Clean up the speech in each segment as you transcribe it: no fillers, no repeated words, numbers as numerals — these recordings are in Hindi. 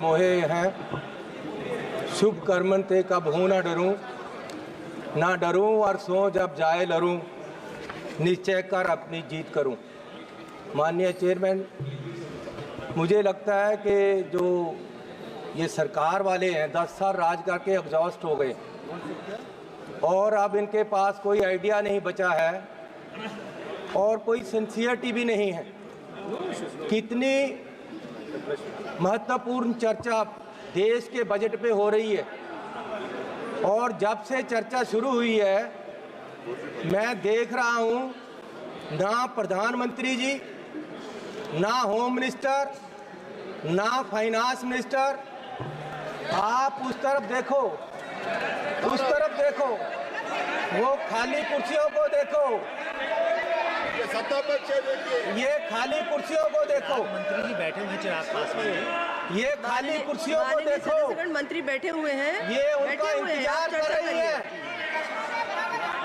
मोहे हैं शुभ कर्मन ते कबहू न डरूं, ना डरूं और सो जब जाए लरूं, निश्चय कर अपनी जीत करूं। माननीय चेयरमैन, मुझे लगता है कि जो ये सरकार वाले हैं 10 साल राज करके एग्जॉस्ट हो गए और अब इनके पास कोई आइडिया नहीं बचा है और कोई सिंसियरिटी भी नहीं है। कितनी महत्वपूर्ण चर्चा देश के बजट पे हो रही है और जब से चर्चा शुरू हुई है मैं देख रहा हूं ना प्रधानमंत्री जी, ना होम मिनिस्टर, ना फाइनेंस मिनिस्टर। आप उस तरफ देखो, उस तरफ देखो, वो खाली कुर्सियों को देखो, ये खाली कुर्सियों को देखो। मंत्री जी बैठे हुए हैं आसपास में, ये खाली कुर्सियों को देखो। मंत्री बैठे हुए हैं, ये उनका इंतजार कर रही है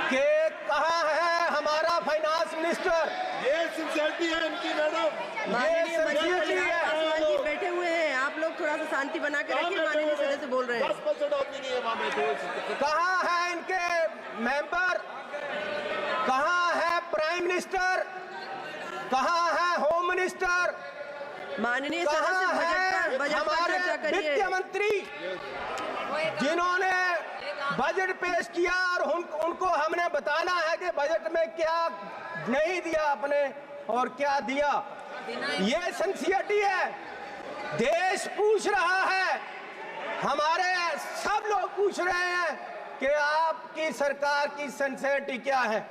कि कहाँ है हमारा फाइनेंस मिनिस्टर। ये सिंसियरिटी है इनकी मैडम, ये सिंसियरिटी है। जी बैठे हुए हैं, आप लोग थोड़ा सा शांति बना के रखिए। माननीय सदस्य बोल रहे हैं। 10% आदमी नहीं है वहाँ बैठे। कहाँ है इनके मेंबर, कहाँ है प्राइम मिनिस्टर, कहाँ है होम मिनिस्टर, माननीय कहाँ सदस्य है हमारे वित्त मंत्री जिन्होंने बजट पेश किया और उनको हमने बताना है कि बजट में क्या नहीं दिया आपने और क्या दिया। ये सिंसियरिटी है। देश पूछ रहा है, हमारे सब लोग पूछ रहे हैं कि आपकी सरकार की सिंसियरिटी क्या है।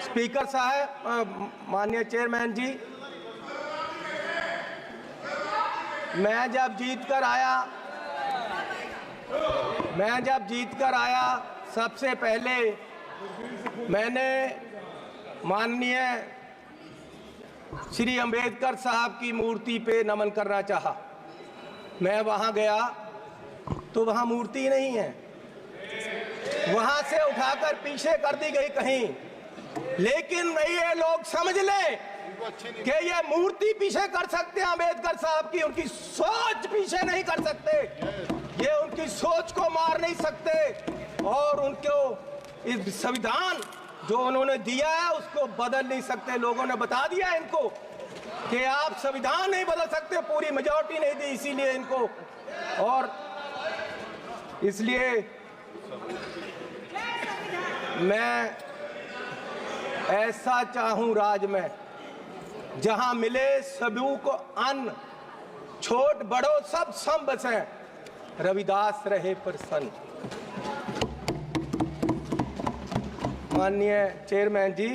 स्पीकर साहब, माननीय चेयरमैन जी, मैं जब जीत कर आया सबसे पहले मैंने माननीय श्री अंबेडकर साहब की मूर्ति पे नमन करना चाहा। मैं वहां गया तो वहां मूर्ति नहीं है, वहां से उठाकर पीछे कर दी गई कहीं। लेकिन ये लोग समझ लें कि ये मूर्ति पीछे कर सकते हैं अंबेडकर साहब की, उनकी सोच पीछे नहीं कर सकते, ये उनकी सोच को मार नहीं सकते और उनको इस संविधान जो उन्होंने दिया है उसको बदल नहीं सकते। लोगों ने बता दिया इनको कि आप संविधान नहीं बदल सकते, पूरी मेजॉरिटी नहीं दी इसीलिए इनको। और इसलिए मैं ऐसा चाहूं राज में जहां मिले सभी को अन्न, छोट बड़ो सब सम बसे, रविदास रहे प्रसन्न। माननीय चेयरमैन जी,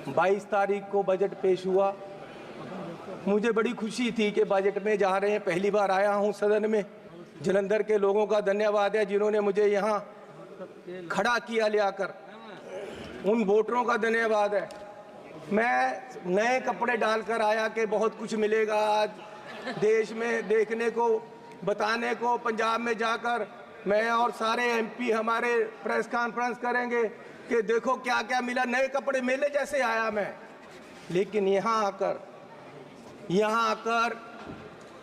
22 तारीख को बजट पेश हुआ। मुझे बड़ी खुशी थी कि बजट में जा रहे हैं। पहली बार आया हूं सदन में। जलंधर के लोगों का धन्यवाद है जिन्होंने मुझे यहां खड़ा किया ले आकर, उन वोटरों का धन्यवाद है। मैं नए कपड़े डालकर आया कि बहुत कुछ मिलेगा आज देश में देखने को, बताने को। पंजाब में जाकर मैं और सारे एमपी हमारे प्रेस कॉन्फ्रेंस करेंगे कि देखो क्या क्या मिला, नए कपड़े मिले जैसे आया मैं। लेकिन यहाँ आकर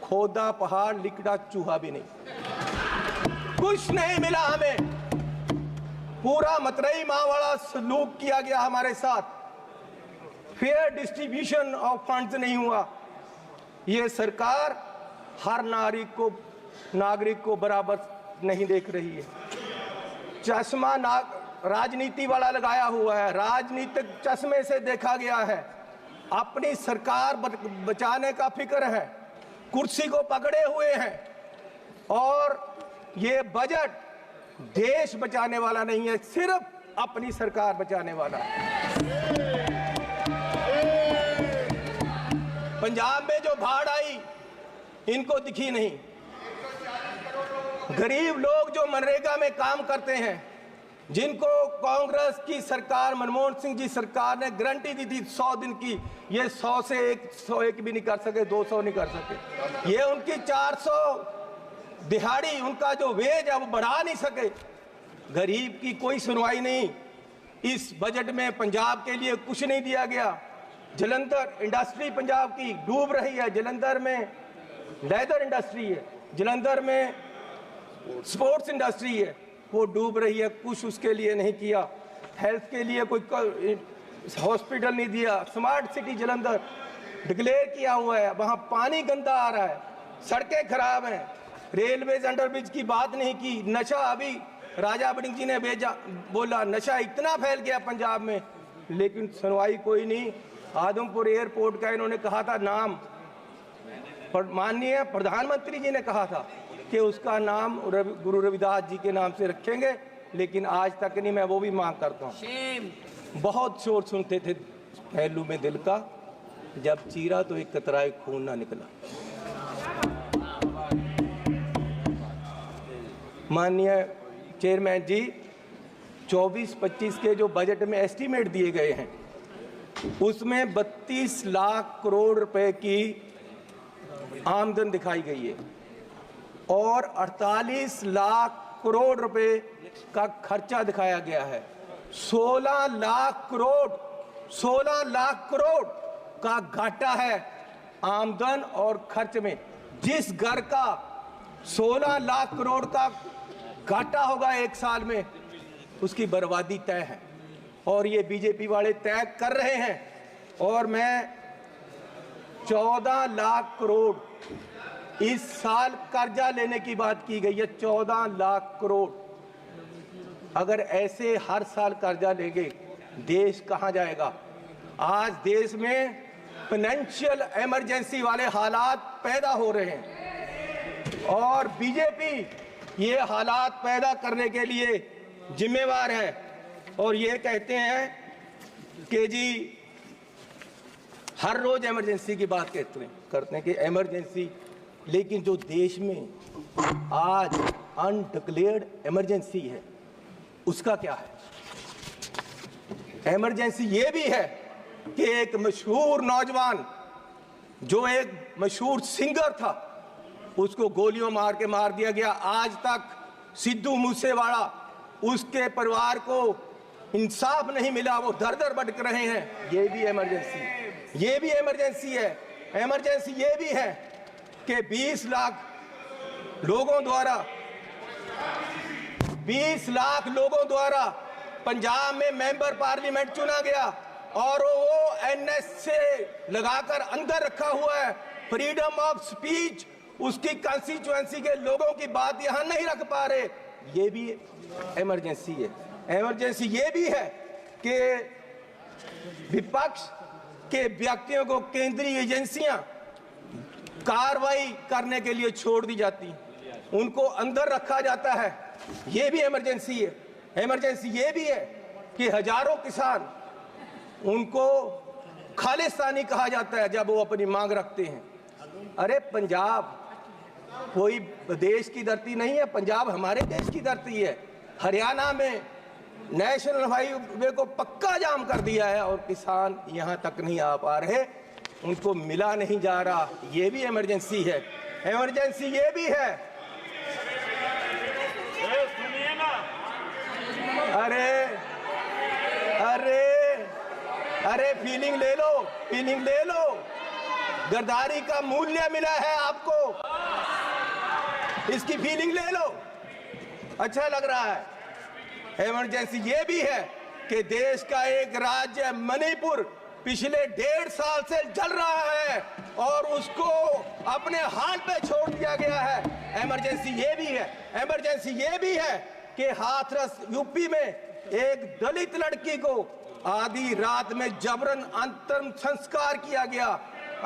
खोदा पहाड़, लिकड़ा चूहा भी नहीं, कुछ नहीं मिला हमें। पूरा मतरई माँ वाला सलूक किया गया हमारे साथ, फेयर डिस्ट्रीब्यूशन ऑफ फंड्स नहीं हुआ। ये सरकार हर नागरिक को बराबर नहीं देख रही है। चश्मा राजनीति वाला लगाया हुआ है, राजनीतिक चश्मे से देखा गया है। अपनी सरकार बचाने का फिक्र है, कुर्सी को पकड़े हुए हैं और ये बजट देश बचाने वाला नहीं है, सिर्फ अपनी सरकार बचाने वाला है। पंजाब में जो बाढ़ आई इनको दिखी नहीं। गरीब लोग जो मनरेगा में काम करते हैं, जिनको कांग्रेस की सरकार, मनमोहन सिंह जी सरकार ने गारंटी दी थी 100 दिन की, ये 100 से 101 भी नहीं कर सके, 200 नहीं कर सके। ये उनकी 400 दिहाड़ी, उनका जो वेज है वो बढ़ा नहीं सके। गरीब की कोई सुनवाई नहीं। इस बजट में पंजाब के लिए कुछ नहीं दिया गया। जलंधर इंडस्ट्री पंजाब की डूब रही है, जलंधर में लेदर इंडस्ट्री है, जलंधर में स्पोर्ट्स इंडस्ट्री है, वो डूब रही है। कुछ उसके लिए नहीं किया, हेल्थ के लिए कोई हॉस्पिटल नहीं दिया। स्मार्ट सिटी जलंधर डिक्लेयर किया हुआ है, वहाँ पानी गंदा आ रहा है, सड़कें खराब हैं, रेलवेज अंडरब्रिज की बात नहीं की। नशा, अभी राजा वड़िंग जी ने बोला नशा इतना फैल गया पंजाब में, लेकिन सुनवाई कोई नहीं। आदमपुर एयरपोर्ट का इन्होंने कहा था नाम, माननीय प्रधानमंत्री जी ने कहा था कि उसका नाम गुरु रविदास जी के नाम से रखेंगे, लेकिन आज तक नहीं। मैं वो भी मांग करता हूँ। बहुत शोर सुनते थे पहलू में दिल का, जब चीरा तो एक कतराए खून ना निकला। माननीय चेयरमैन जी, 24-25 के जो बजट में एस्टीमेट दिए गए हैं, उसमें 32 लाख करोड़ रुपए की आमदन दिखाई गई है और 48 लाख करोड़ रुपए का खर्चा दिखाया गया है। 16 लाख करोड़ का घाटा है आमदन और खर्च में। जिस घर का 16 लाख करोड़ का घाटा होगा एक साल में, उसकी बर्बादी तय है और ये बीजेपी वाले तय कर रहे हैं। और मैं 14 लाख करोड़ इस साल कर्जा लेने की बात की गई है, 14 लाख करोड़। अगर ऐसे हर साल कर्जा लेंगे, देश कहां जाएगा? आज देश में फाइनेंशियल इमरजेंसी वाले हालात पैदा हो रहे हैं और बीजेपी ये हालात पैदा करने के लिए जिम्मेवार है। और ये कहते हैं कि जी हर रोज इमरजेंसी की बात करते हैं कि इमरजेंसी, लेकिन जो देश में आज अनडिक्लेयर्ड इमरजेंसी है उसका क्या है? इमरजेंसी ये भी है कि एक मशहूर नौजवान जो एक मशहूर सिंगर था, उसको गोलियों मार के मार दिया गया। आज तक सिद्धू मूसेवाला, उसके परिवार को इंसाफ नहीं मिला, वो दर दर भटक रहे हैं। ये भी इमरजेंसी है। इमरजेंसी ये भी है कि 20 लाख लोगों द्वारा पंजाब में मेंबर पार्लियामेंट चुना गया और वो एनएस से लगाकर अंदर रखा हुआ है। फ्रीडम ऑफ स्पीच, उसकी कंस्टिट्यूएंसी के लोगों की बात यहां नहीं रख पा रहे, ये भी इमरजेंसी है। इमरजेंसी ये भी है कि विपक्ष के व्यक्तियों को केंद्रीय एजेंसियां कार्रवाई करने के लिए छोड़ दी जाती, उनको अंदर रखा जाता है, ये भी इमरजेंसी है। इमरजेंसी ये भी है कि हजारों किसान, उनको खालिस्तानी कहा जाता है जब वो अपनी मांग रखते हैं। अरे पंजाब कोई देश की धरती नहीं है, पंजाब हमारे देश की धरती है। हरियाणा में नेशनल हाईवे को पक्का जाम कर दिया है और किसान यहां तक नहीं आ पा रहे, उनको मिला नहीं जा रहा, ये भी इमरजेंसी है। इमरजेंसी ये भी है, अरे फीलिंग ले लो, गद्दारी का मूल्य मिला है आपको, इसकी फीलिंग ले लो, अच्छा लग रहा है। इमरजेंसी ये भी है कि देश का एक राज्य मणिपुर पिछले 1.5 साल से जल रहा है और उसको अपने हाल पे छोड़ दिया गया है। इमरजेंसी ये भी है। इमरजेंसी ये भी है कि हाथरस यूपी में एक दलित लड़की को आधी रात में जबरन अंतिम संस्कार किया गया।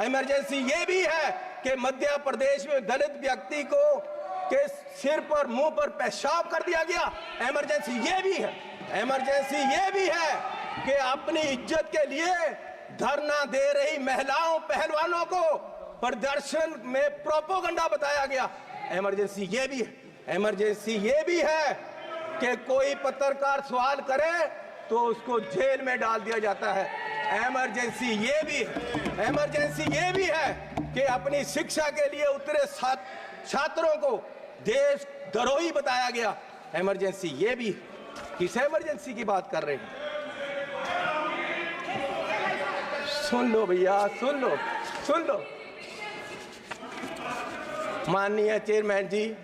इमरजेंसी ये भी है कि मध्य प्रदेश में दलित व्यक्ति को के सिर पर, मुंह पर पेशाब कर दिया गया। इमरजेंसी ये भी है। इमरजेंसी ये भी है कि अपनी इज्जत के लिए धरना दे रही महिलाओं, पहलवानों को प्रदर्शन में प्रोपोगंडा बताया गया। इमरजेंसी ये भी है। इमरजेंसी ये भी है कि कोई पत्रकार सवाल करे तो उसको जेल में डाल दिया जाता है। इमरजेंसी ये भी है। इमरजेंसी ये भी है कि अपनी शिक्षा के लिए उतरे छात्रों को देश द्रोही बताया गया। इमरजेंसी ये भी। किस इमरजेंसी की बात कर रहे हैं? सुन लो भैया, सुन लो, सुन लो। माननीय चेयरमैन जी,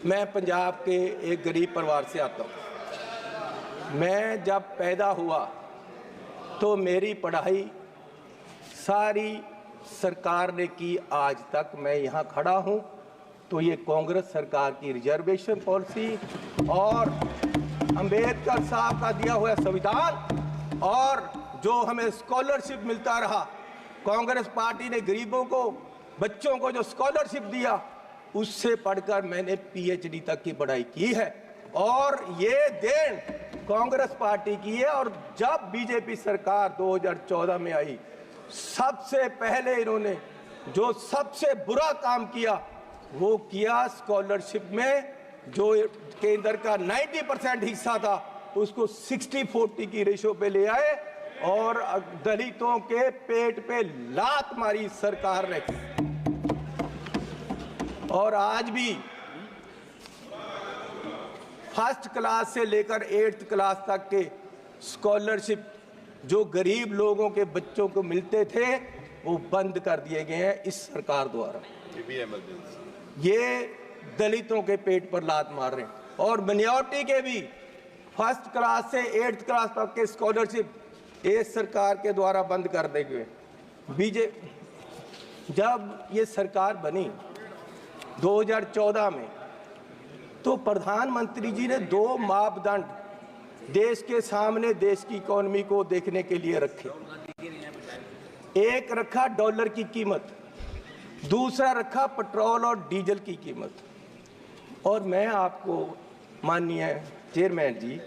मैं पंजाब के एक गरीब परिवार से आता हूँ। मैं जब पैदा हुआ तो मेरी पढ़ाई सारी सरकार ने की। आज तक मैं यहाँ खड़ा हूँ तो ये कांग्रेस सरकार की रिजर्वेशन पॉलिसी और अंबेडकर साहब का दिया हुआ संविधान और जो हमें स्कॉलरशिप मिलता रहा, कांग्रेस पार्टी ने गरीबों को, बच्चों को जो स्कॉलरशिप दिया, उससे पढ़कर मैंने पीएचडी तक की पढ़ाई की है और ये देन कांग्रेस पार्टी की है। और जब बीजेपी सरकार 2014 में आई, सबसे पहले इन्होंने जो सबसे बुरा काम किया वो किया, स्कॉलरशिप में जो केंद्र का 90% हिस्सा था उसको 60-40 की रेशो पे ले आए और दलितों के पेट पे लात मारी सरकार ने। और आज भी फर्स्ट क्लास से लेकर 8th क्लास तक के स्कॉलरशिप जो गरीब लोगों के बच्चों को मिलते थे वो बंद कर दिए गए हैं इस सरकार द्वारा। ये दलितों के पेट पर लात मार रहे हैं। और मिनॉरिटी के भी फर्स्ट क्लास से 8th क्लास तक के स्कॉलरशिप इस सरकार के द्वारा बंद कर दिए गए। जब ये सरकार बनी 2014 में तो प्रधानमंत्री जी ने 2 मापदंड देश के सामने देश की इकोनॉमी को देखने के लिए रखे। एक रखा डॉलर की कीमत, दूसरा रखा पेट्रोल और डीजल की कीमत। और मैं आपको माननीय चेयरमैन जी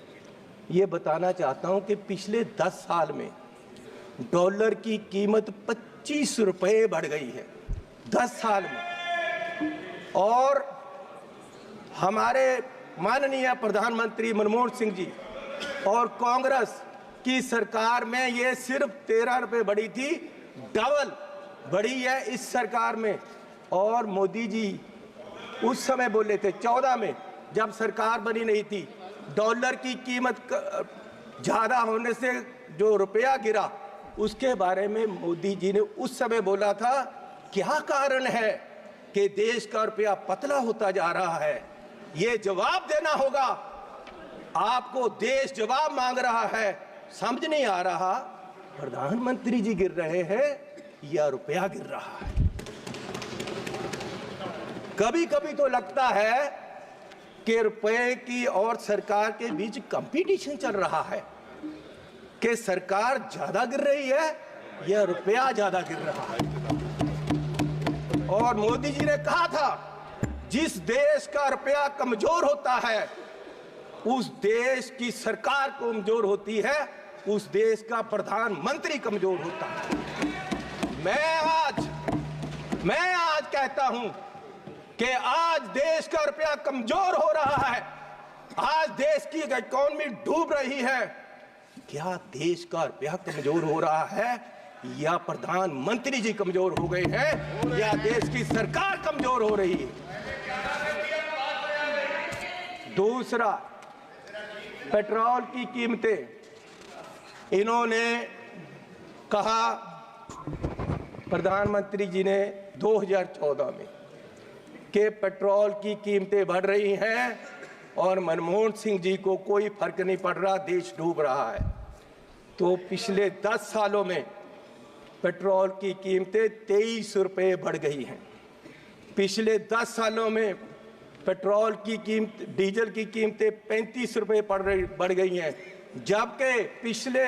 ये बताना चाहता हूं कि पिछले 10 साल में डॉलर की कीमत 25 रुपए बढ़ गई है 10 साल में। और हमारे माननीय प्रधानमंत्री मनमोहन सिंह जी और कांग्रेस की सरकार में ये सिर्फ 13 रुपए बढ़ी थी, डबल बढ़ी है इस सरकार में। और मोदी जी उस समय बोले थे 14 में जब सरकार बनी नहीं थी, डॉलर की कीमत ज़्यादा होने से जो रुपया गिरा उसके बारे में मोदी जी ने उस समय बोला था क्या कारण है कि देश का रुपया पतला होता जा रहा है, ये जवाब देना होगा आपको। देश जवाब मांग रहा है, समझ नहीं आ रहा प्रधानमंत्री जी गिर रहे हैं या रुपया गिर रहा है। कभी कभी तो लगता है कि रुपए की और सरकार के बीच कंपटीशन चल रहा है कि सरकार ज्यादा गिर रही है या रुपया ज्यादा गिर रहा है। और मोदी जी ने कहा था जिस देश का रुपया कमजोर होता है उस देश की सरकार कमजोर होती है, उस देश का प्रधानमंत्री कमजोर होता है। मैं आज कहता हूं कि आज देश का रुपया कमजोर हो रहा है, आज देश की इकोनॉमी डूब रही है। क्या देश का रुपया कमजोर हो रहा है या प्रधानमंत्री जी कमजोर हो गए हैं या देश की सरकार कमजोर हो रही है? दूसरा, पेट्रोल की कीमतें इन्होंने कहा, प्रधानमंत्री जी ने 2014 में कि पेट्रोल की कीमतें बढ़ रही हैं और मनमोहन सिंह जी को कोई फर्क नहीं पड़ रहा, देश डूब रहा है। तो पिछले 10 सालों में पेट्रोल की कीमतें 23 रुपये बढ़ गई हैं। पिछले 10 सालों में पेट्रोल की कीमत, डीजल की कीमतें 35 रुपये बढ़ गई हैं, जबकि पिछले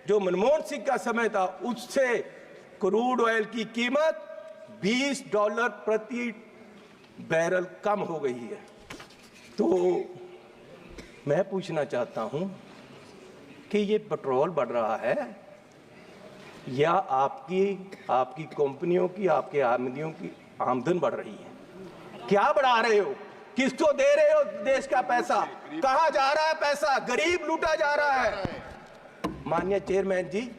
जो मनमोहन सिंह का समय था उससे क्रूड ऑयल की कीमत $20 प्रति बैरल कम हो गई है। तो मैं पूछना चाहता हूं कि ये पेट्रोल बढ़ रहा है या आपकी कंपनियों की, आपके आमदनियों की आमदन बढ़ रही है? क्या बढ़ा रहे हो? किसको दे रहे हो देश का पैसा? कहां जा रहा है पैसा? गरीब लूटा जा रहा है। माननीय चेयरमैन जी,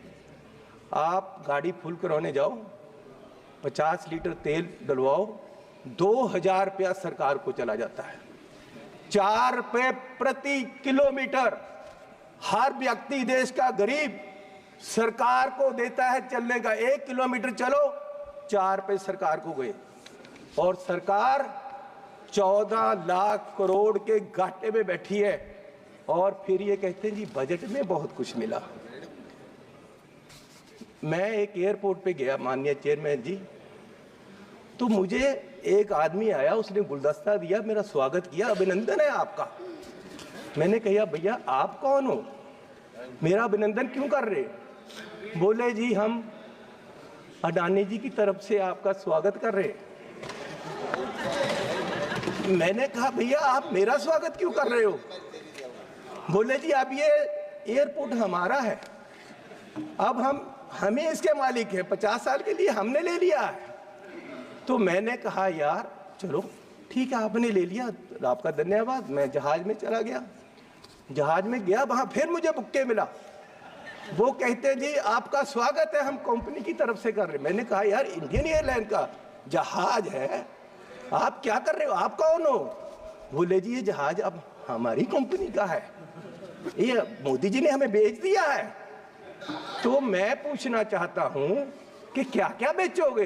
आप गाड़ी फुल कराने जाओ, 50 लीटर तेल डलवाओ, 2000 रुपया सरकार को चला जाता है। 4 रुपये प्रति किलोमीटर हर व्यक्ति देश का गरीब सरकार को देता है चलने का, 1 किलोमीटर चलो 4 पे सरकार को गए, और सरकार 14 लाख करोड़ के घाटे में बैठी है, और फिर ये कहते हैं जी बजट में बहुत कुछ मिला। मैं एक एयरपोर्ट पे गया माननीय चेयरमैन जी, तो मुझे एक आदमी आया, उसने गुलदस्ता दिया, मेरा स्वागत किया, अभिनंदन है आपका। मैंने कहा भैया आप कौन हो, मेरा अभिनंदन क्यों कर रहे? बोले जी हम अडानी जी की तरफ से आपका स्वागत कर रहे। मैंने कहा भैया आप मेरा स्वागत क्यों कर रहे हो? बोले जी अब ये एयरपोर्ट हमारा है, अब हमें इसके मालिक है, 50 साल के लिए हमने ले लिया है। तो मैंने कहा यार चलो ठीक है आपने ले लिया, आपका धन्यवाद। मैं जहाज में चला गया, जहाज में गया, वहां फिर मुझे बुक्के मिला, वो कहते जी आपका स्वागत है हम कंपनी की तरफ से कर रहे। मैंने कहा यार इंडियन एयरलाइन का जहाज है, आप क्या कर रहे हो, आप कौन हो? बोले जी ये जहाज अब हमारी कंपनी का है, ये मोदी जी ने हमें बेच दिया है। तो मैं पूछना चाहता हूं कि क्या क्या बेचोगे,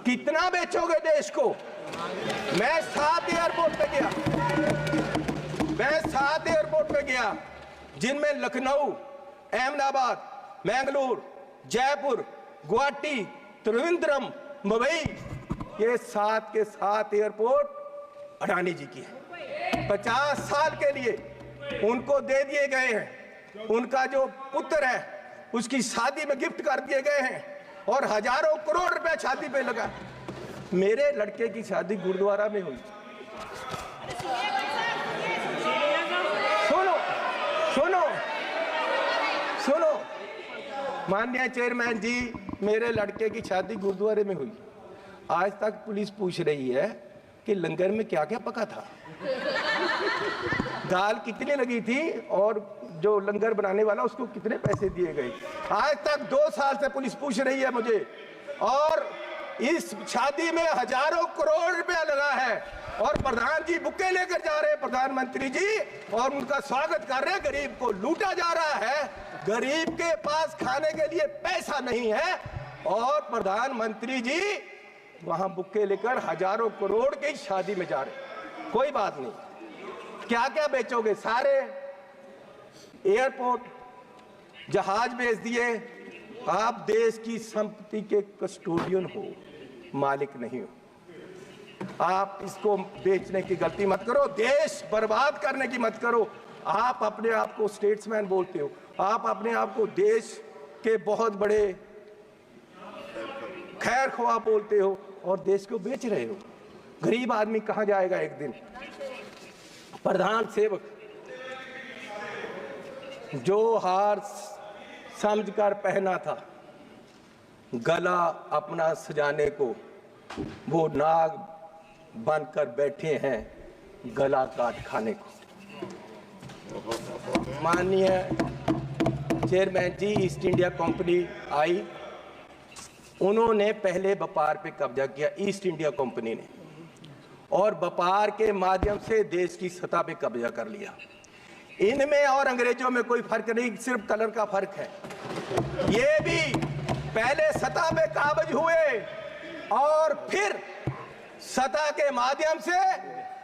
कितना बेचोगे देश को? मैं 7 एयरपोर्ट पे गया, जिनमें लखनऊ, अहमदाबाद, मैंगलोर, जयपुर, गुवाहाटी, त्रिवेंद्रम, मुंबई, ये 7 के 7 एयरपोर्ट अडानी जी की है। 50 साल के लिए उनको दे दिए गए हैं, उनका जो पुत्र है उसकी शादी में गिफ्ट कर दिए गए हैं, और हजारों करोड़ रुपए शादी पे लगा। मेरे लड़के की शादी गुरुद्वारा में हुई। सुनो सुनो सुनो माननीय चेयरमैन जी, मेरे लड़के की शादी गुरुद्वारे में हुई। आज तक पुलिस पूछ रही है कि लंगर में क्या क्या पका था, दाल कितनी लगी थी, और जो लंगर बनाने वाला उसको कितने पैसे दिए गए। आज तक 2 साल से पुलिस पूछ रही है मुझे, और इस शादी में हजारों करोड़ रुपया लगा है, और प्रधान जी बुके लेकर जा रहे हैं, प्रधानमंत्री जी, और उनका स्वागत कर रहे हैं। गरीब को लूटा जा रहा है, गरीब के पास खाने के लिए पैसा नहीं है, और प्रधानमंत्री जी वहां बुके लेकर हजारों करोड़ की शादी में जा रहे। कोई बात नहीं, क्या क्या बेचोगे? सारे एयरपोर्ट, जहाज बेच दिए। आप देश की संपत्ति के कस्टोडियन हो, मालिक नहीं हो। आप इसको बेचने की गलती मत करो, देश बर्बाद करने की मत करो। आप अपने आप को स्टेट्समैन बोलते हो, आप अपने आप को देश के बहुत बड़े खैर ख्वाह बोलते हो, और देश को बेच रहे हो। गरीब आदमी कहां जाएगा एक दिन? प्रधान सेवक जो हार समझकर पहना था गला अपना सजाने को, वो नाग बनकर बैठे हैं गला काट खाने को। माननीय चेयरमैन जी, ईस्ट इंडिया कंपनी आई, उन्होंने पहले व्यापार पे कब्जा किया, ईस्ट इंडिया कंपनी ने, और व्यापार के माध्यम से देश की सतह पे कब्जा कर लिया। इनमें और अंग्रेजों में कोई फर्क नहीं, सिर्फ कलर का फर्क है। ये भी पहले सतह पे काबज हुए, और फिर सतह के माध्यम से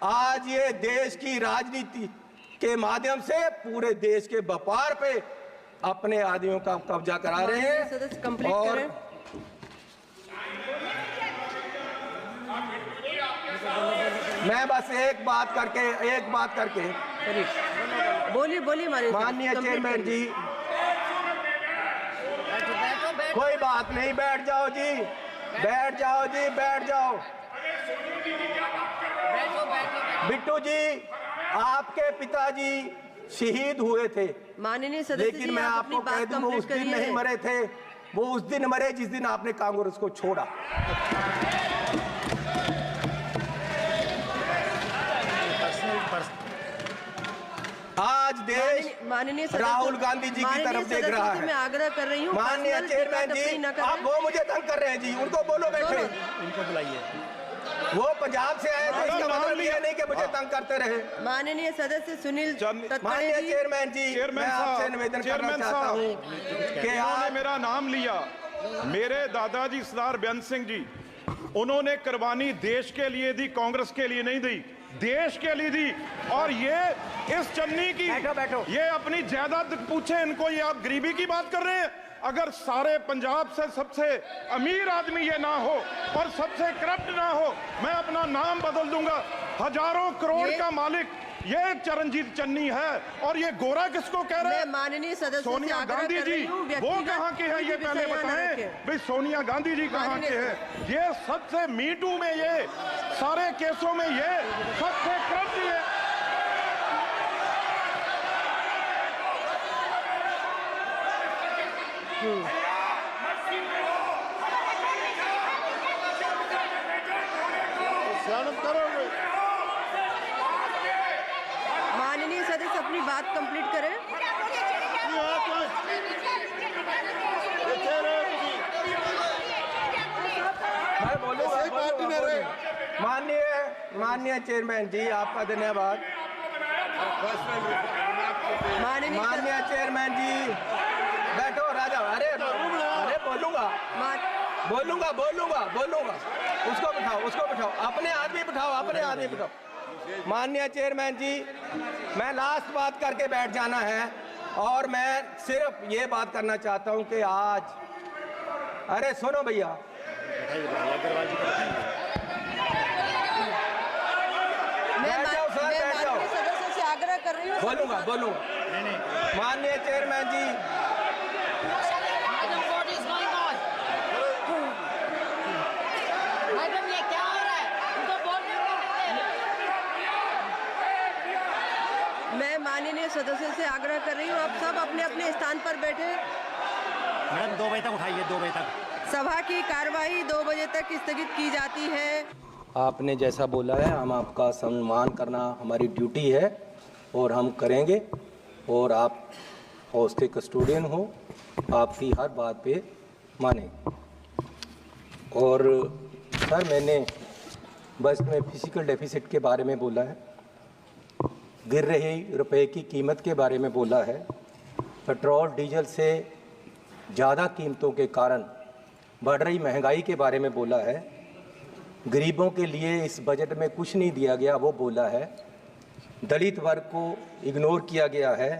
आज ये देश की राजनीति के माध्यम से पूरे देश के व्यापार पे अपने आदमियों का कब्जा करा रहे हैं। और मैं बस एक बात करके बोलिए माननीय चेयरमैन जी, कोई बात नहीं, बैठ जाओ जी, बैठ जाओ। बिट्टू जी, आपके पिताजी शहीद हुए थे, माननीय सदस्य, लेकिन मैं आपको कह दूं वो उस दिन नहीं मरे थे, वो उस दिन मरे जिस दिन आपने कांग्रेस को छोड़ा। आज देश माननीय राहुल गांधी जी की तरफ देख रहा है। मैं आग्रह कर रही हूँ माननीय चेयरमैन जी, आप वो मुझे तंग कर रहे हैं जी, उनको बोलो बैठे। इनको बुलाइए। वो पंजाब से आए तो इसका मतलब ये नहीं कि मुझे तंग करते रहे। माननीय सदस्य सुनील तटकरे माननीय जी, चेयरमैन जी, मैं आपसे निवेदन करना चाहता हूँ कि उन्होंने आप मेरा नाम लिया। मेरे दादाजी सरदार बेअंत सिंह जी, उन्होंने कुर्बानी देश के लिए दी, कांग्रेस के लिए नहीं दी, देश के लिए दी। और ये इस चन्नी की ये अपनी जायदाद पूछे इनको, ये आप गरीबी की बात कर रहे हैं। अगर सारे पंजाब से सबसे अमीर आदमी ये ना हो और सबसे करप्ट ना हो, मैं अपना नाम बदल दूंगा। हजारों करोड़ का मालिक ये चरणजीत चन्नी है। और ये गोरा किसको कह रहे हैं? मैं माननीय सदस्य से सोनिया आग्रह गांधी कर जी, रही हूँ, वो व्यक्तिगत कहाँ के हैं ये कोई भी पहले विषय यहाँ न बताएं। रखें। भाई सोनिया गांधी जी कहाँ के हैं? ये सबसे मीटू में, ये सारे केसों में ये सबसे करप्ट ये। स्यानम करोगे? माननीय सदस्य अपनी बात कंप्लीट करें। मैं बोलूंगा, सही पार्टी में रहे। माननीय चेयरमैन जी, आपका धन्यवाद। माननीय चेयरमैन जी, बैठो राजा। अरे बोलूंगा। उसको बिठाओ, अपने आदमी बिठाओ। माननीय चेयरमैन जी, मैं लास्ट बात करके बैठ जाना है और मैं सिर्फ ये बात करना चाहता हूं कि आज, अरे सुनो भैया, मैं बैठ जाओ सर, बैठ जाओ। माननीय सदस्य से आग्रह कर रही हूँ। बोलूंगा। माननीय chairman ji, madam, what is going on? Madam, ये क्या हो रहा है? उनको बोलने को देते हैं। मैं माननीय सदस्य से आग्रह कर रही हूँ, आप सब अपने अपने स्थान पर बैठे। मैडम 2 बजे तक उठाइए, 2 बजे तक। सभा की कार्यवाही 2 बजे तक स्थगित की जाती है। आपने जैसा बोला है, हम आपका सम्मान करना हमारी ड्यूटी है और हम करेंगे। और आप हाउस के कस्टोडियन हो, आपकी हर बात पे माने। और सर, मैंने बस में फिजिकल डेफिसिट के बारे में बोला है, गिर रही रुपए की कीमत के बारे में बोला है, पेट्रोल डीजल से ज़्यादा कीमतों के कारण बढ़ रही महंगाई के बारे में बोला है, गरीबों के लिए इस बजट में कुछ नहीं दिया गया वो बोला है, दलित वर्ग को इग्नोर किया गया है,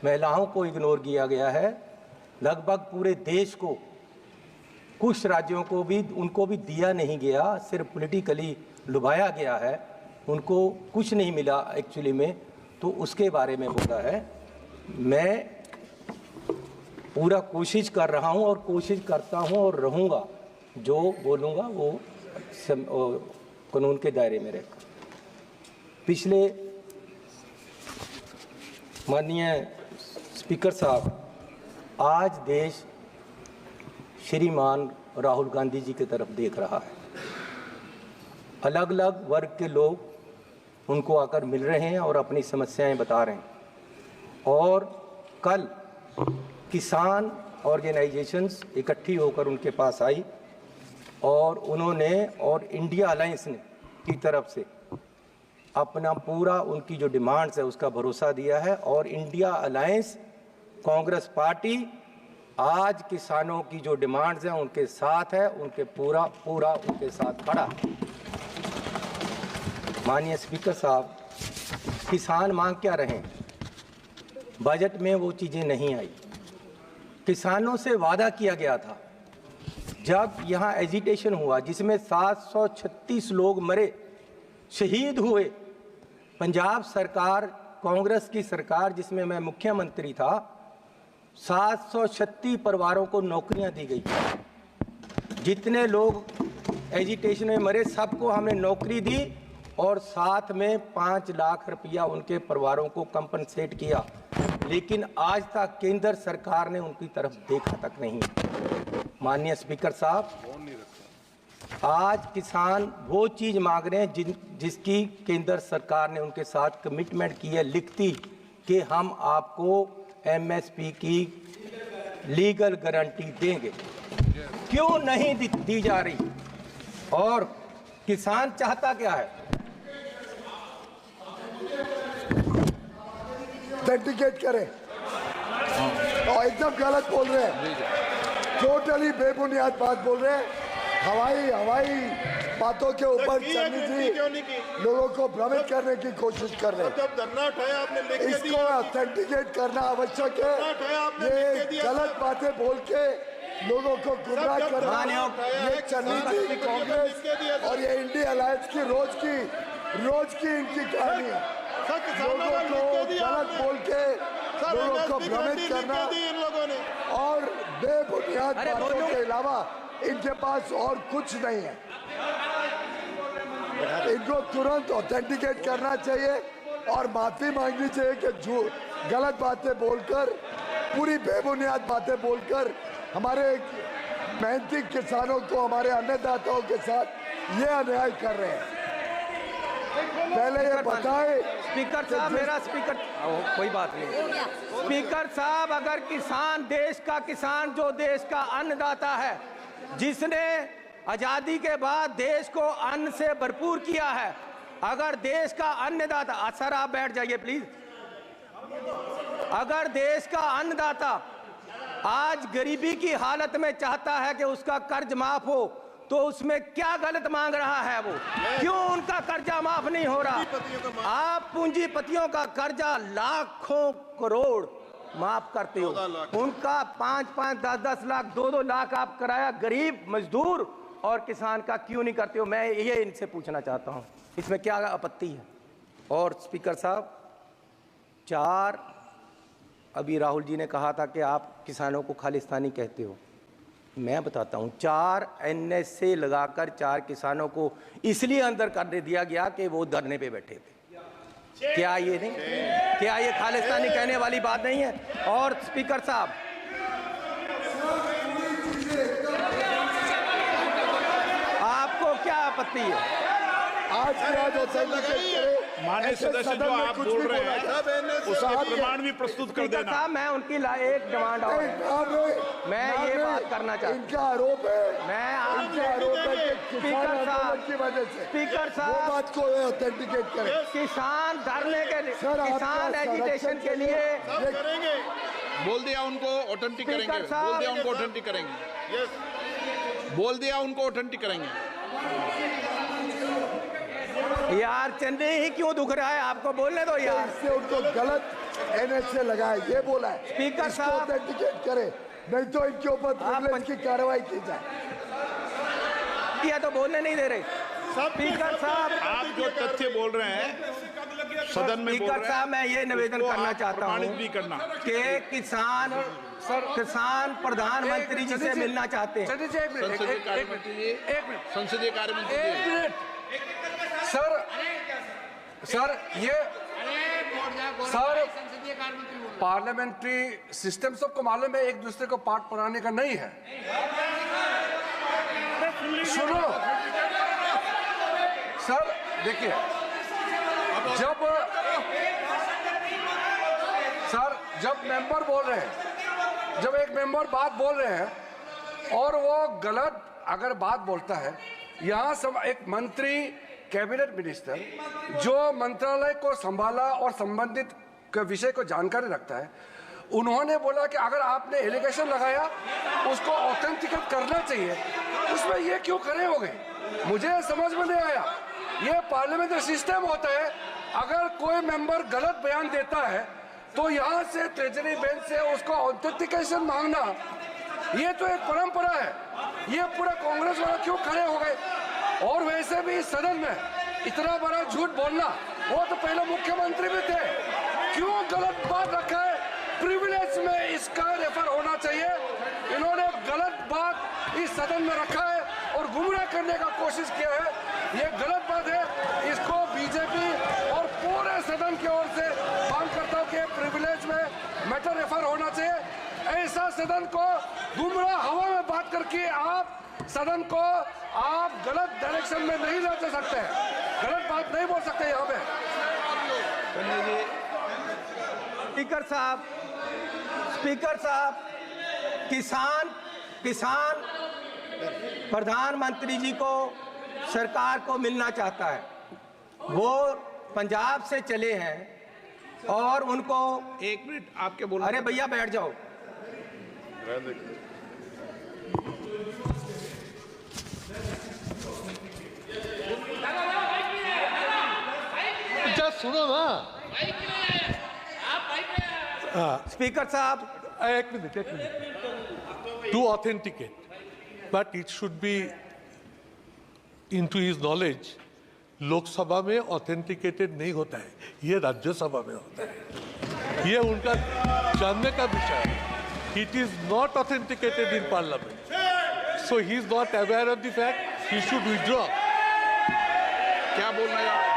महिलाओं को इग्नोर किया गया है, लगभग पूरे देश को, कुछ राज्यों को भी उनको भी दिया नहीं गया, सिर्फ पॉलिटिकली लुभाया गया है, उनको कुछ नहीं मिला एक्चुअली में, तो उसके बारे में बोला है। मैं पूरा कोशिश कर रहा हूं और कोशिश करता हूं और रहूंगा, जो बोलूंगा वो कानून के दायरे में रहकर। पिछले माननीय स्पीकर साहब, आज देश श्रीमान राहुल गांधी जी की तरफ देख रहा है। अलग अलग वर्ग के लोग उनको आकर मिल रहे हैं और अपनी समस्याएं बता रहे हैं। और कल किसान ऑर्गेनाइजेशंस इकट्ठी होकर उनके पास आई और उन्होंने और इंडिया अलायंस ने की तरफ से अपना पूरा उनकी जो डिमांड्स है उसका भरोसा दिया है। और इंडिया अलायंस कांग्रेस पार्टी आज किसानों की जो डिमांड्स हैं उनके साथ है, उनके पूरा उनके साथ खड़ा। माननीय स्पीकर साहब, किसान मांग क्या रहे हैं? बजट में वो चीज़ें नहीं आई। किसानों से वादा किया गया था, जब यहाँ एजिटेशन हुआ जिसमें 736 लोग मरे, शहीद हुए, पंजाब सरकार, कांग्रेस की सरकार जिसमें मैं मुख्यमंत्री था, 736 परिवारों को नौकरियां दी गई। जितने लोग एजिटेशन में मरे सबको हमने नौकरी दी और साथ में 5 लाख रुपया उनके परिवारों को कंपनसेट किया। लेकिन आज तक केंद्र सरकार ने उनकी तरफ देखा तक नहीं। माननीय स्पीकर साहब, आज किसान वो चीज़ मांग रहे हैं जिसकी केंद्र सरकार ने उनके साथ कमिटमेंट की है लिखती, कि हम आपको एमएसपी की लीगल गारंटी देंगे। क्यों नहीं दी जा रही? और किसान चाहता क्या है? ऑथेंटिकेट करें और एकदम गलत बोल रहे हैं, टोटली बेबुनियाद बात बोल रहे हैं। हवाई बातों के ऊपर चन्नी जी लोगों को भ्रमित करने की कोशिश कर रहे हैं। जब धरना उठाया आपने लिख के इसको दिया, ऑथेंटिकेट करना आवश्यक है। ये गलत बातें बोल के लोगों को गुमराह करना, ये चन्नी जी कांग्रेस और ये इंडिया अलायंस की रोज की इनकी कहानी है। लोगों को गलत बोल के लोगों को भ्रमित करना इन लोगों ने। और बेबुनियाद बातों के अलावा इनके पास और कुछ नहीं है। इनको तुरंत ऑथेंटिकेट करना चाहिए और माफी मांगनी चाहिए कि गलत बातें बोलकर, पूरी बेबुनियाद बातें बोलकर हमारे मेहनती किसानों को, हमारे अन्नदाताओं के साथ ये अन्याय कर रहे हैं। पहले ये बताएं। स्पीकर साहब, मेरा स्पीकर, कोई बात नहीं। स्पीकर साहब, अगर किसान, देश का किसान जो देश का अन्नदाता है, जिसने आजादी के बाद देश को अन्न से भरपूर किया है, अगर देश का अन्नदाता, सर आप बैठ जाइए प्लीज। अगर देश का अन्नदाता आज गरीबी की हालत में चाहता है कि उसका कर्ज माफ हो, तो उसमें क्या गलत मांग रहा है वो? क्यों उनका कर्जा माफ नहीं हो रहा? आप पूंजीपतियों का कर्जा लाखों करोड़ माफ करते हो, उनका 5-5, 10-10 लाख, 2-2 लाख आप कराया गरीब मजदूर और किसान का क्यों नहीं करते हो? मैं ये इनसे पूछना चाहता हूं, इसमें क्या आपत्ति है? और स्पीकर साहब, 4 अभी राहुल जी ने कहा था कि आप किसानों को खालिस्तानी कहते हो। मैं बताता हूं, 4 NSA लगाकर 4 किसानों को इसलिए अंदर कर दिया गया कि वो धरने पे बैठे थे। क्या ये खालिस्तानी कहने वाली बात नहीं है? और स्पीकर साहब, आपको क्या आपत्ति है? आज माननीय सदस्य जो आप बोल रहे हैं उसका प्रमाण भी प्रस्तुत कर देना। साहब, मैं उनकी एक डिमांड और मैं ये बात करना चाहता हूं। इनका आरोप है, मैं इनका आरोप है कि स्पीकर साहब की वजह से, स्पीकर वो साहब, बात को ऑथेंटिकेट करें। किसान धरने के लिए, सर, किसान एजिटेशन के लिए बोल दिया उनको ऑथेंटिक करेंगे, स्पीकर साहब, बोल दिया उनको ऑथेंटिक करेंगे, बोल दिया उनको ऑथेंटिक करेंगे। यार चंदे ही क्यों दुख रहा है? आपको बोलने दो यार। इससे उनको गलत NSA लगाए, ये बोला है। स्पीकर इसको साहब, ऑथेंटिकेट करें, नहीं तो इनके ऊपर प्रिविलेज की कार्रवाई की जाए। किया तो बोलने नहीं दे रहे। स्पीकर साहब, आप जो तथ्य बोल रहे हैं सदन में बोल रहे हैं, साहब, मैं ये निवेदन करना चाहता हूँ भी करना कि किसान प्रधानमंत्री जी से मिलना चाहते हैं। संसदीय कार्य मंत्री सर पार्लियामेंट्री सिस्टम सबको मालूम है, एक दूसरे को पाठ पढ़ाने का नहीं है। सुनो सर, देखिए, जब मेंबर बोल रहे हैं, जब एक मेंबर बात बोल रहे हैं और वो गलत अगर बात बोलता है, यहाँ सब एक मंत्री, कैबिनेट मिनिस्टर जो मंत्रालय को संभाला और संबंधित विषय को जानकारी रखता है, उन्होंने बोला कि अगर आपने एलिगेशन लगाया उसको ऑथेंटिकेट करना चाहिए, उसमें ये क्यों खड़े हो गए? मुझे समझ में नहीं आया। ये पार्लियामेंट्री सिस्टम होता है, अगर कोई मेंबर गलत बयान देता है तो यहाँ से ट्रेजरी बेंच से उसको ऑथेंटिकेशन मांगना, ये तो एक परंपरा है। ये पूरा कांग्रेस वाला क्यों खड़े हो गए? और वैसे भी सदन में इतना बड़ा झूठ बोलना, वो तो पहले मुख्यमंत्री भी थे, क्यों गलत बात रखा है? प्रिविलेज में इसका रेफर होना चाहिए। इन्होंने गलत बात इस सदन में रखा है और गुमराह करने का कोशिश किया है, ये गलत बात है। इसको बीजेपी और पूरे सदन की ओर से मांग करता हूँ कि प्रिविलेज में मैटर रेफर होना चाहिए। ऐसा सदन को गुमराह हवा में बात करके आप सदन को आप गलत डायरेक्शन में नहीं ले जा सकते, गलत बात नहीं बोल सकते यहाँ पे। स्पीकर साहब, किसान प्रधानमंत्री जी को सरकार को मिलना चाहता है। वो पंजाब से चले हैं और उनको 1 मिनट आपके बोल। अरे भैया बैठ जाओ। सुनो ना। स्पीकर साहब, एक minute to authenticate, but it should be into his knowledge. Lok Sabha में ऑथेंटिकेटेड नहीं होता है, ये राज्यसभा में होता है। ये उनका जानने का विषय है। It is not authenticated in parliament, so he is not aware of the fact. He should withdraw. क्या बोल रहे हैं आप?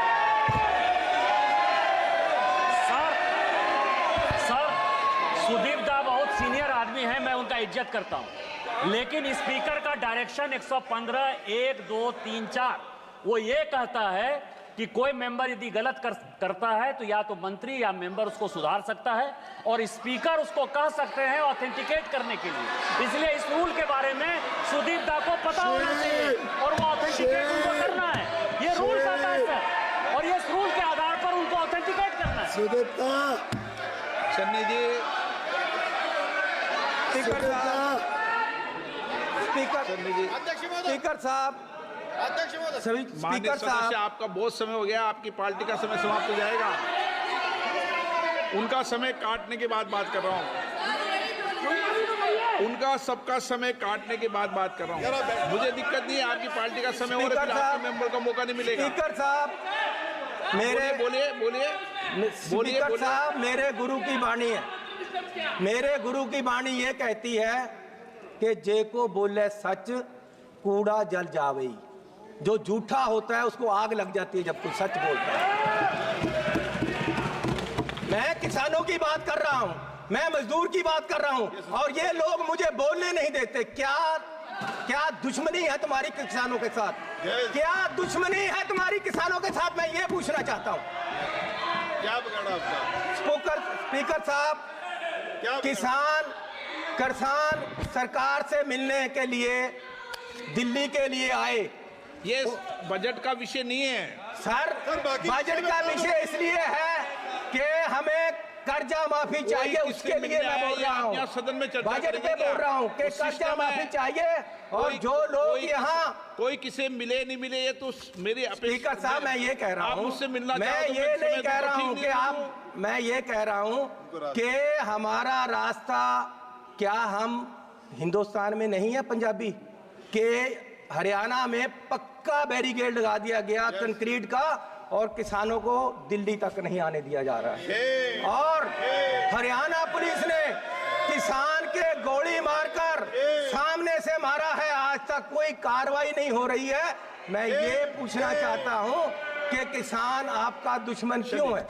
सुदीप दा बहुत सीनियर आदमी है, मैं उनका इज्जत करता हूं, लेकिन स्पीकर का डायरेक्शन 115 1 2 3 4 वो ये कहता है कि कोई मेंबर यदि गलत करता है तो या तो मंत्री या मेंबर उसको सुधार सकता है और स्पीकर उसको कह सकते हैं ऑथेंटिकेट करने के लिए। इसलिए इस रूल के बारे में सुदीप दा को पता होना चाहिए और वो ऑथेंटिकेट उनको करना है। ये रूल कहता है सर, और ये इस रूल के आधार पर उनको ऑथेंटिकेट करना है। सुदीप दा, सन्नी जी, स्पीकर साहब, स्पीकर साहब, सभी माननीय स्पीकर सदस्य, साहब, आपका बहुत समय हो गया, आपकी पार्टी का समय समाप्त हो जाएगा। उनका समय काटने के बाद बात कर रहा हूं, उनका सबका समय काटने के बाद बात कर रहा हूं। मुझे दिक्कत नहीं है, आपकी पार्टी का समय हो रहा है, आपके मेंबर का मौका नहीं मिलेगा। स्पीकर साहब, मेरे बोलिए। स्पीकर साहब, मेरे गुरु की वाणी है। मेरे गुरु की वाणी ये कहती है कि जे को बोले सच कूड़ा जल जावई। जो झूठा होता है उसको आग लग जाती है जब कोई सच बोलता है। मैं किसानों की बात कर रहा हूं, मैं मजदूर की बात कर रहा हूं, और ये लोग मुझे बोलने नहीं देते। क्या दुश्मनी है तुम्हारी किसानों के साथ? क्या दुश्मनी है तुम्हारी किसानों के साथ? मैं ये पूछना चाहता हूं। क्या बिगाड़ा आपका? स्पीकर साहब, किसान सरकार से मिलने के लिए दिल्ली के लिए आए। ये बजट का विषय नहीं है सर, बजट का विषय इसलिए है कि हमें कर्जा माफी चाहिए, उसके लिए मैं बोल रहा हूँ। सदन में चर्चा बजट पे बोल रहा हूँ कि कर्जा माफी चाहिए, और जो लोग यहाँ कोई किसे मिले नहीं मिले ये तो मेरी स्पीकर साहब, मैं ये कह रहा हूँ, मुझसे मिलना मैं ये नहीं कह रहा हूँ कि आप, मैं ये कह रहा हूँ कि हमारा रास्ता, क्या हम हिंदुस्तान में नहीं है पंजाबी के हरियाणा में पक्का बैरिकेड लगा दिया गया कंक्रीट का, और किसानों को दिल्ली तक नहीं आने दिया जा रहा है। और हरियाणा पुलिस ने किसान के गोली मारकर सामने से मारा है, आज तक कोई कार्रवाई नहीं हो रही है। मैं ये पूछना चाहता हूं कि किसान आपका दुश्मन क्यों है?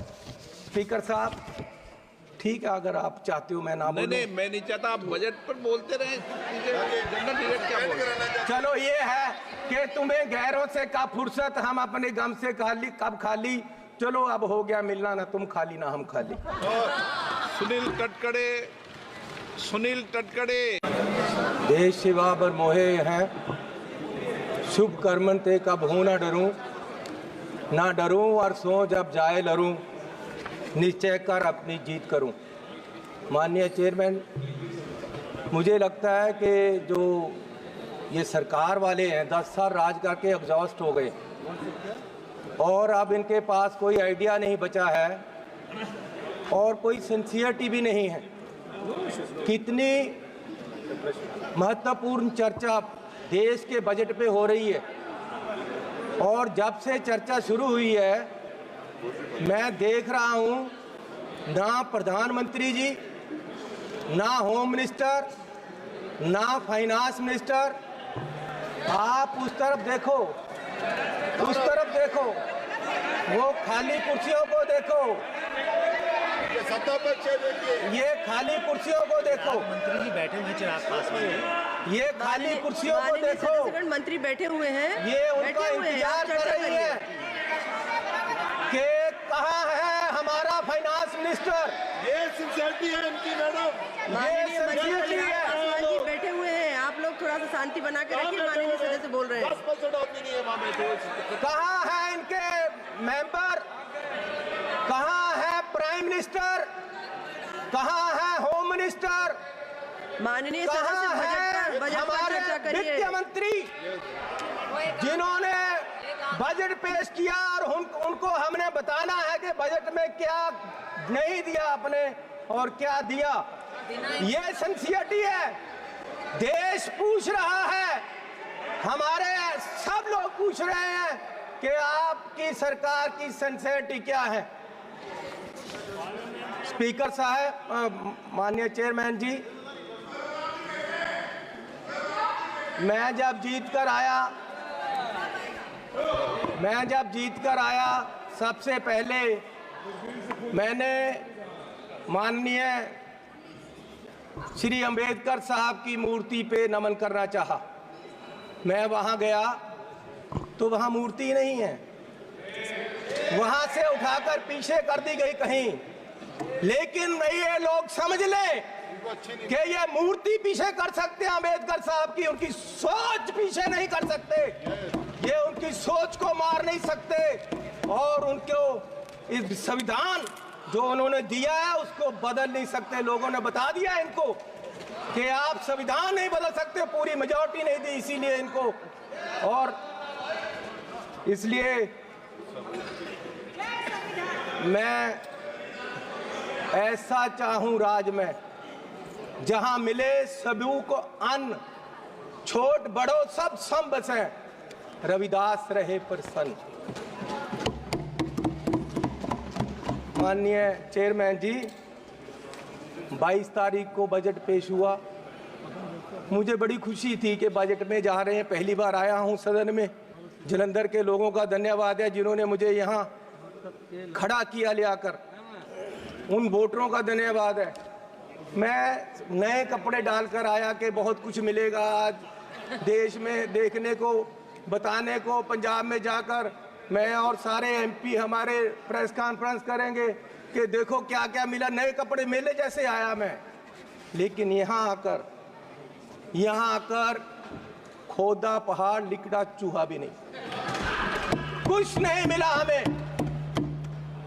स्पीकर साहब, ठीक है, अगर आप चाहते हो मैं ना बोलूं। नहीं, मैं नहीं चाहता, आप बजट पर बोलते रहे। जनरल डिबेट क्या बोल रहे हैं? चलो, ये है कि तुम्हें गैरों से कब फुर्सत, हम अपने गम से कब खाली। चलो, अब हो गया मिलना, ना तुम खाली ना हम खाली। सुनील टटकड़े देश सेवा बर मोहे हैं, शुभ कर्मन ते कब हूं ना डरूं और सो जब जाए लरूं, निश्चय कर अपनी जीत करूं। माननीय चेयरमैन, मुझे लगता है कि जो ये सरकार वाले हैं 10 साल राज करके एग्जॉस्ट हो गए, और अब इनके पास कोई आइडिया नहीं बचा है और कोई सिंसियरिटी भी नहीं है। कितनी महत्वपूर्ण चर्चा देश के बजट पे हो रही है, और जब से चर्चा शुरू हुई है मैं देख रहा हूं, ना प्रधानमंत्री जी, ना होम मिनिस्टर, ना फाइनेंस मिनिस्टर, आप उस तरफ देखो, वो खाली कुर्सियों को देखो, ये खाली कुर्सियों को देखो। मंत्री जी बैठे हुए चिराग पासवान, ये खाली कुर्सियों को देखो, मंत्री बैठे हुए हैं, ये उनका इंतजार कर रही है कि कहाँ है हमारा फाइनेंस मिनिस्टर। ये सिंसियरिटी है इनकी मैडम, माननीय मंत्री चिराग पासवान जी बैठे हुए हैं, आप लोग लोग थोड़ा सा शांति बना के रखिए, माननीय सदस्य बोल रहे हैं। 10% आदमी नहीं है वहाँ में। कहाँ है इनके मेंबर, कहाँ है प्राइम मिनिस्टर, कहाँ है होम मिनिस्टर, माननीय कहाँ सदस्य है बजट पर हमारे चर्चा करिए। वित्त मंत्री जिन्होंने बजट पेश किया और उनको हमने बताना है कि बजट में क्या नहीं दिया आपने और क्या दिया। ये सिंसियरिटी है। देश पूछ रहा है, हमारे सब लोग पूछ रहे हैं कि आपकी सरकार की सिंसियरिटी क्या है। स्पीकर साहब, माननीय चेयरमैन जी, मैं जब जीत कर आया सबसे पहले मैंने माननीय श्री अंबेडकर साहब की मूर्ति पे नमन करना चाहा। मैं वहां गया तो वहां मूर्ति नहीं है, वहां से उठाकर पीछे कर दी गई कहीं। लेकिन ये लोग समझ लें कि ये मूर्ति पीछे कर सकते हैं अंबेडकर साहब की, उनकी सोच पीछे नहीं कर सकते, ये उनकी सोच को मार नहीं सकते और उनको इस संविधान जो उन्होंने दिया है उसको बदल नहीं सकते। लोगों ने बता दिया इनको कि आप संविधान नहीं बदल सकते, पूरी मेजॉरिटी नहीं दी इसीलिए इनको। और इसलिए मैं ऐसा चाहूं राज में जहां मिले सभी को अन्न, छोट बड़ो सब सम बसे, रविदास रहे प्रसन्न। माननीय चेयरमैन जी, 22 तारीख को बजट पेश हुआ। मुझे बड़ी खुशी थी कि बजट में जा रहे हैं, पहली बार आया हूं सदन में। जलंधर के लोगों का धन्यवाद है जिन्होंने मुझे यहां खड़ा किया ले आकर, उन वोटरों का धन्यवाद है। मैं नए कपड़े डालकर आया कि बहुत कुछ मिलेगा आज देश में देखने को, बताने को। पंजाब में जाकर मैं और सारे एमपी हमारे प्रेस कॉन्फ्रेंस करेंगे कि देखो क्या क्या मिला, नए कपड़े मेले जैसे आया मैं। लेकिन यहाँ आकर खोदा पहाड़ लिकड़ा चूहा भी नहीं, कुछ नहीं मिला हमें।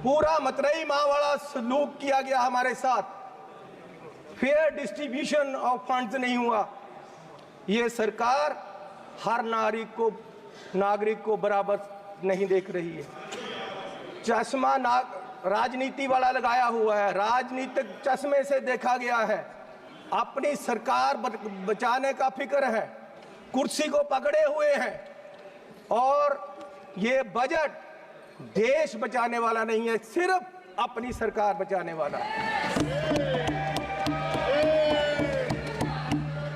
पूरा मतरई मावाला सलूक किया गया हमारे साथ, फेयर डिस्ट्रीब्यूशन ऑफ फंड्स नहीं हुआ। ये सरकार हर नागरिक को बराबर नहीं देख रही है। चश्मा राजनीति वाला लगाया हुआ है, राजनीतिक चश्मे से देखा गया है। अपनी सरकार बचाने का फिक्र है, कुर्सी को पकड़े हुए हैं। और ये बजट देश बचाने वाला नहीं है, सिर्फ अपनी सरकार बचाने वाला है।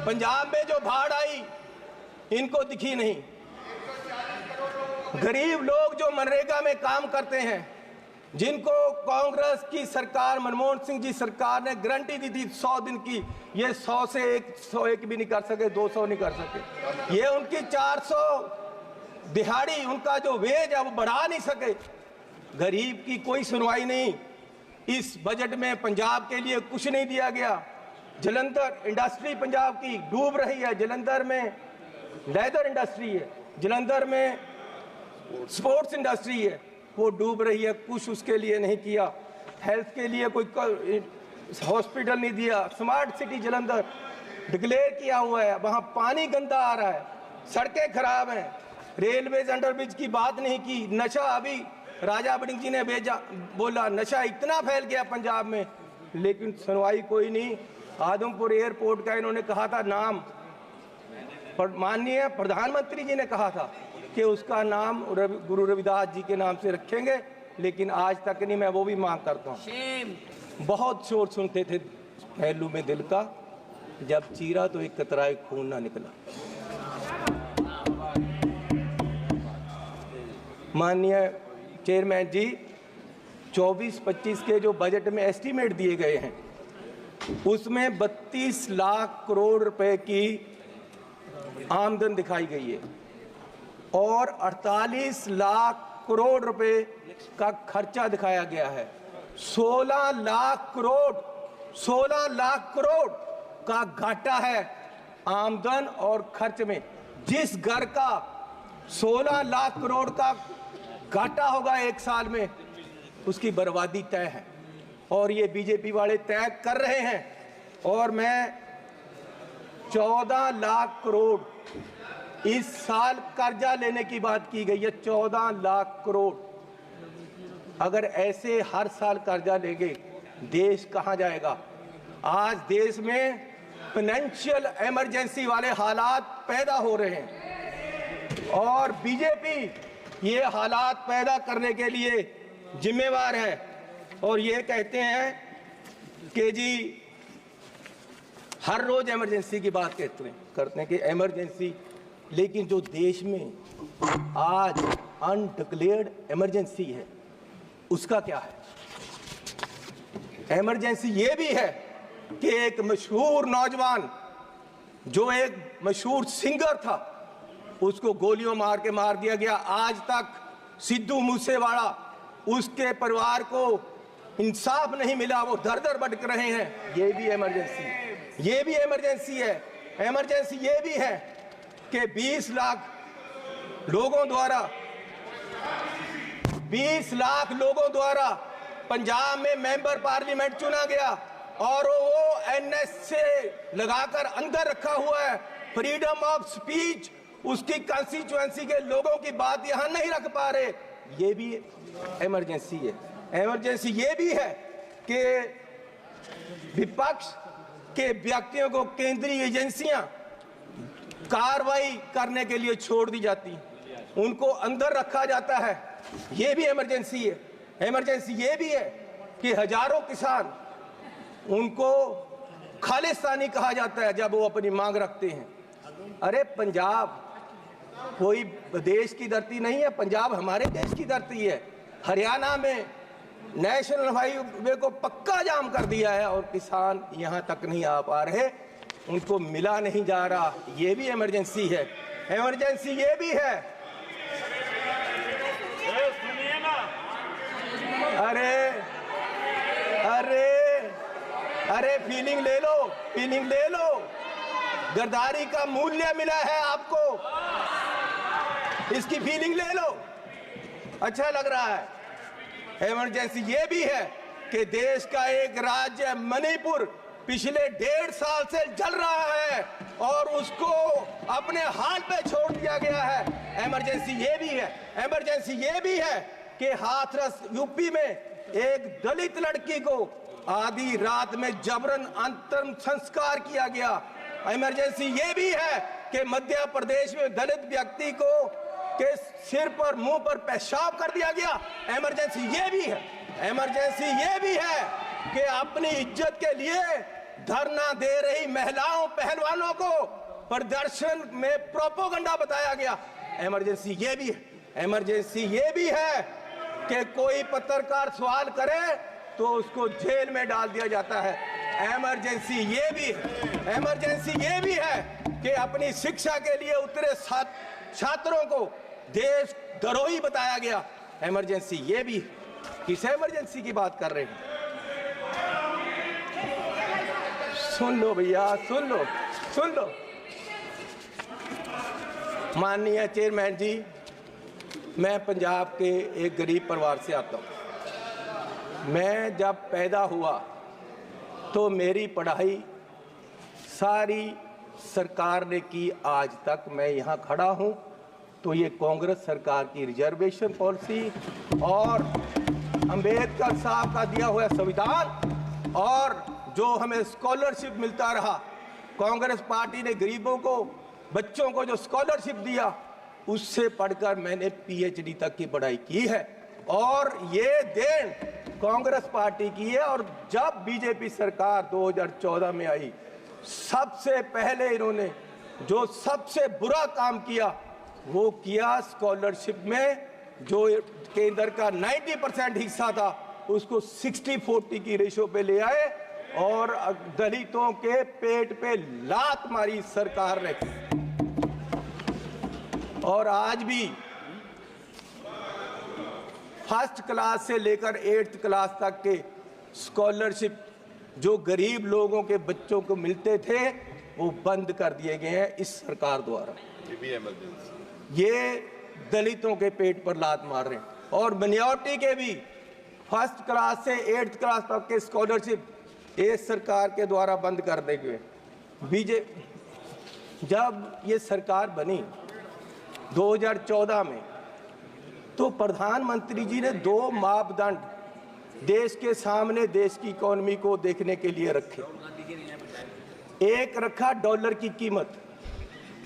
पंजाब में जो बाढ़ आई इनको दिखी नहीं। गरीब लोग जो मनरेगा में काम करते हैं, जिनको कांग्रेस की सरकार, मनमोहन सिंह जी सरकार ने गारंटी दी थी 100 दिन की, ये 100 से 101 भी नहीं कर सके, 200 नहीं कर सके। ये उनकी 400 दिहाड़ी, उनका जो वेज है वो बढ़ा नहीं सके। गरीब की कोई सुनवाई नहीं। इस बजट में पंजाब के लिए कुछ नहीं दिया गया। जलंधर इंडस्ट्री पंजाब की डूब रही है। जलंधर में लेदर इंडस्ट्री है, जलंधर में स्पोर्ट्स इंडस्ट्री है, वो डूब रही है। कुछ उसके लिए नहीं किया। हेल्थ के लिए कोई हॉस्पिटल नहीं दिया। स्मार्ट सिटी जलंधर डिक्लेयर किया हुआ है, वहाँ पानी गंदा आ रहा है, सड़कें खराब हैं। रेलवेज अंडरब्रिज की बात नहीं की। नशा, अभी राजा बड़िंग जी ने बोला नशा इतना फैल गया पंजाब में, लेकिन सुनवाई कोई नहीं। आदमपुर एयरपोर्ट का इन्होंने कहा था नाम, माननीय प्रधानमंत्री जी ने कहा था कि उसका नाम गुरु रविदास जी के नाम से रखेंगे, लेकिन आज तक नहीं। मैं वो भी मांग करता हूँ। बहुत शोर सुनते थे पहलू में दिल का, जब चीरा तो एक कतराए खून ना निकला। माननीय चेयरमैन जी, 24-25 के जो बजट में एस्टीमेट दिए गए हैं, उसमें 32 लाख करोड़ रुपए की आमदन दिखाई गई है और 48 लाख करोड़ रुपए का खर्चा दिखाया गया है। 16 लाख करोड़ का घाटा है आमदन और खर्च में जिस घर का 16 लाख करोड़ का घाटा होगा एक साल में, उसकी बर्बादी तय है और ये बीजेपी वाले तय कर रहे हैं। और मैं 14 लाख करोड़ इस साल कर्जा लेने की बात की गई है, 14 लाख करोड़। अगर ऐसे हर साल कर्जा लेंगे देश कहां जाएगा? आज देश में फाइनेंशियल इमरजेंसी वाले हालात पैदा हो रहे हैं और बीजेपी ये हालात पैदा करने के लिए जिम्मेवार है और ये कहते हैं कि जी हर रोज इमरजेंसी की बात करते हैं कि इमरजेंसी, लेकिन जो देश में आज अनडिक्लेयर्ड इमरजेंसी है उसका क्या है? इमरजेंसी ये भी है कि एक मशहूर नौजवान जो एक मशहूर सिंगर था उसको गोलियों मार के मार दिया गया। आज तक सिद्धू मूसेवाला, उसके परिवार को इंसाफ नहीं मिला, वो दर दर भटक रहे हैं। ये भी इमरजेंसी, ये भी इमरजेंसी है। इमरजेंसी ये भी है कि 20 लाख लोगों द्वारा पंजाब में मेंबर पार्लियामेंट चुना गया और वो एनएस से लगाकर अंदर रखा हुआ है। फ्रीडम ऑफ स्पीच, उसकी कंस्टिट्यूएंसी के लोगों की बात यहां नहीं रख पा रहे, ये भी इमरजेंसी है। इमरजेंसी ये भी है कि विपक्ष के व्यक्तियों को केंद्रीय एजेंसियां कार्रवाई करने के लिए छोड़ दी जाती, उनको अंदर रखा जाता है, ये भी इमरजेंसी है। इमरजेंसी ये भी है कि हजारों किसान, उनको खालिस्तानी कहा जाता है जब वो अपनी मांग रखते हैं। अरे पंजाब कोई देश की धरती नहीं है, पंजाब हमारे देश की धरती है। हरियाणा में नेशनल हाईवे को पक्का जाम कर दिया है और किसान यहां तक नहीं आ पा रहे, उनको मिला नहीं जा रहा, ये भी इमरजेंसी है। इमरजेंसी ये भी है, अरे फीलिंग ले लो, फीलिंग ले लो। गद्दारी का मूल्य मिला है आपको, इसकी फीलिंग ले लो, अच्छा लग रहा है। इमरजेंसी ये भी है कि देश का एक राज्य मणिपुर पिछले 1.5 साल से जल रहा है और उसको अपने हाल पे छोड़ दिया गया है। इमरजेंसी ये भी है। इमरजेंसी ये भी है कि हाथरस यूपी में एक दलित लड़की को आधी रात में जबरन अंतिम संस्कार किया गया। इमरजेंसी ये भी है कि मध्य प्रदेश में दलित व्यक्ति को के सिर पर मुंह पर पेशाब कर दिया गया। इमरजेंसी ये भी है। इमरजेंसी ये भी है कि अपनी इज्जत के लिए धरना दे रही महिलाओं पहलवानों को प्रदर्शन में प्रोपोगंडा बताया गया। इमरजेंसी ये भी है। इमरजेंसी ये भी है कि कोई पत्रकार सवाल करे तो उसको जेल में डाल दिया जाता है। इमरजेंसी ये भी है। इमरजेंसी ये भी है कि अपनी शिक्षा के लिए उतरे छात्रों को देश द्रोही बताया गया। इमरजेंसी ये भी। किस इमरजेंसी की बात कर रहे हैं? सुन लो भैया, सुन लो, सुन लो। माननीय चेयरमैन जी, मैं पंजाब के एक गरीब परिवार से आता हूँ। मैं जब पैदा हुआ तो मेरी पढ़ाई सारी सरकार ने की, आज तक मैं यहाँ खड़ा हूँ तो ये कांग्रेस सरकार की रिजर्वेशन पॉलिसी और अंबेडकर साहब का दिया हुआ संविधान और जो हमें स्कॉलरशिप मिलता रहा, कांग्रेस पार्टी ने गरीबों को, बच्चों को जो स्कॉलरशिप दिया, उससे पढ़कर मैंने पीएचडी तक की पढ़ाई की है और ये देन कांग्रेस पार्टी की है। और जब बीजेपी सरकार 2014 में आई, सबसे पहले इन्होंने जो सबसे बुरा काम किया वो किया, स्कॉलरशिप में जो केंद्र का 90% हिस्सा था उसको 60-40 की रेशो पे ले आए और दलितों के पेट पे लात मारी सरकार ने। और आज भी फर्स्ट क्लास से लेकर 8th क्लास तक के स्कॉलरशिप जो गरीब लोगों के बच्चों को मिलते थे, वो बंद कर दिए गए हैं इस सरकार द्वारा। ये दलितों के पेट पर लात मार रहे हैं और मिनॉरिटी के भी फर्स्ट क्लास से 8th क्लास तक के स्कॉलरशिप इस सरकार के द्वारा बंद कर दिए गए। जब ये सरकार बनी 2014 में तो प्रधानमंत्री जी ने 2 मापदंड देश के सामने देश की इकोनॉमी को देखने के लिए रखे। एक रखा डॉलर की कीमत,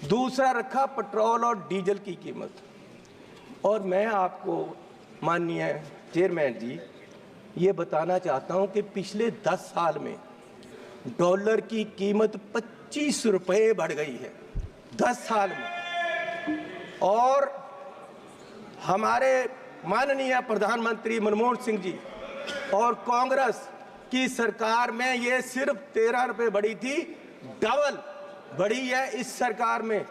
दूसरा रखा पेट्रोल और डीजल की कीमत। और मैं आपको माननीय चेयरमैन जी ये बताना चाहता हूं कि पिछले 10 साल में डॉलर की कीमत 25 रुपए बढ़ गई है 10 साल में। और हमारे माननीय प्रधानमंत्री मनमोहन सिंह जी और कांग्रेस की सरकार में ये सिर्फ 13 रुपए बढ़ी थी, डबल बढ़ी है इस सरकार में।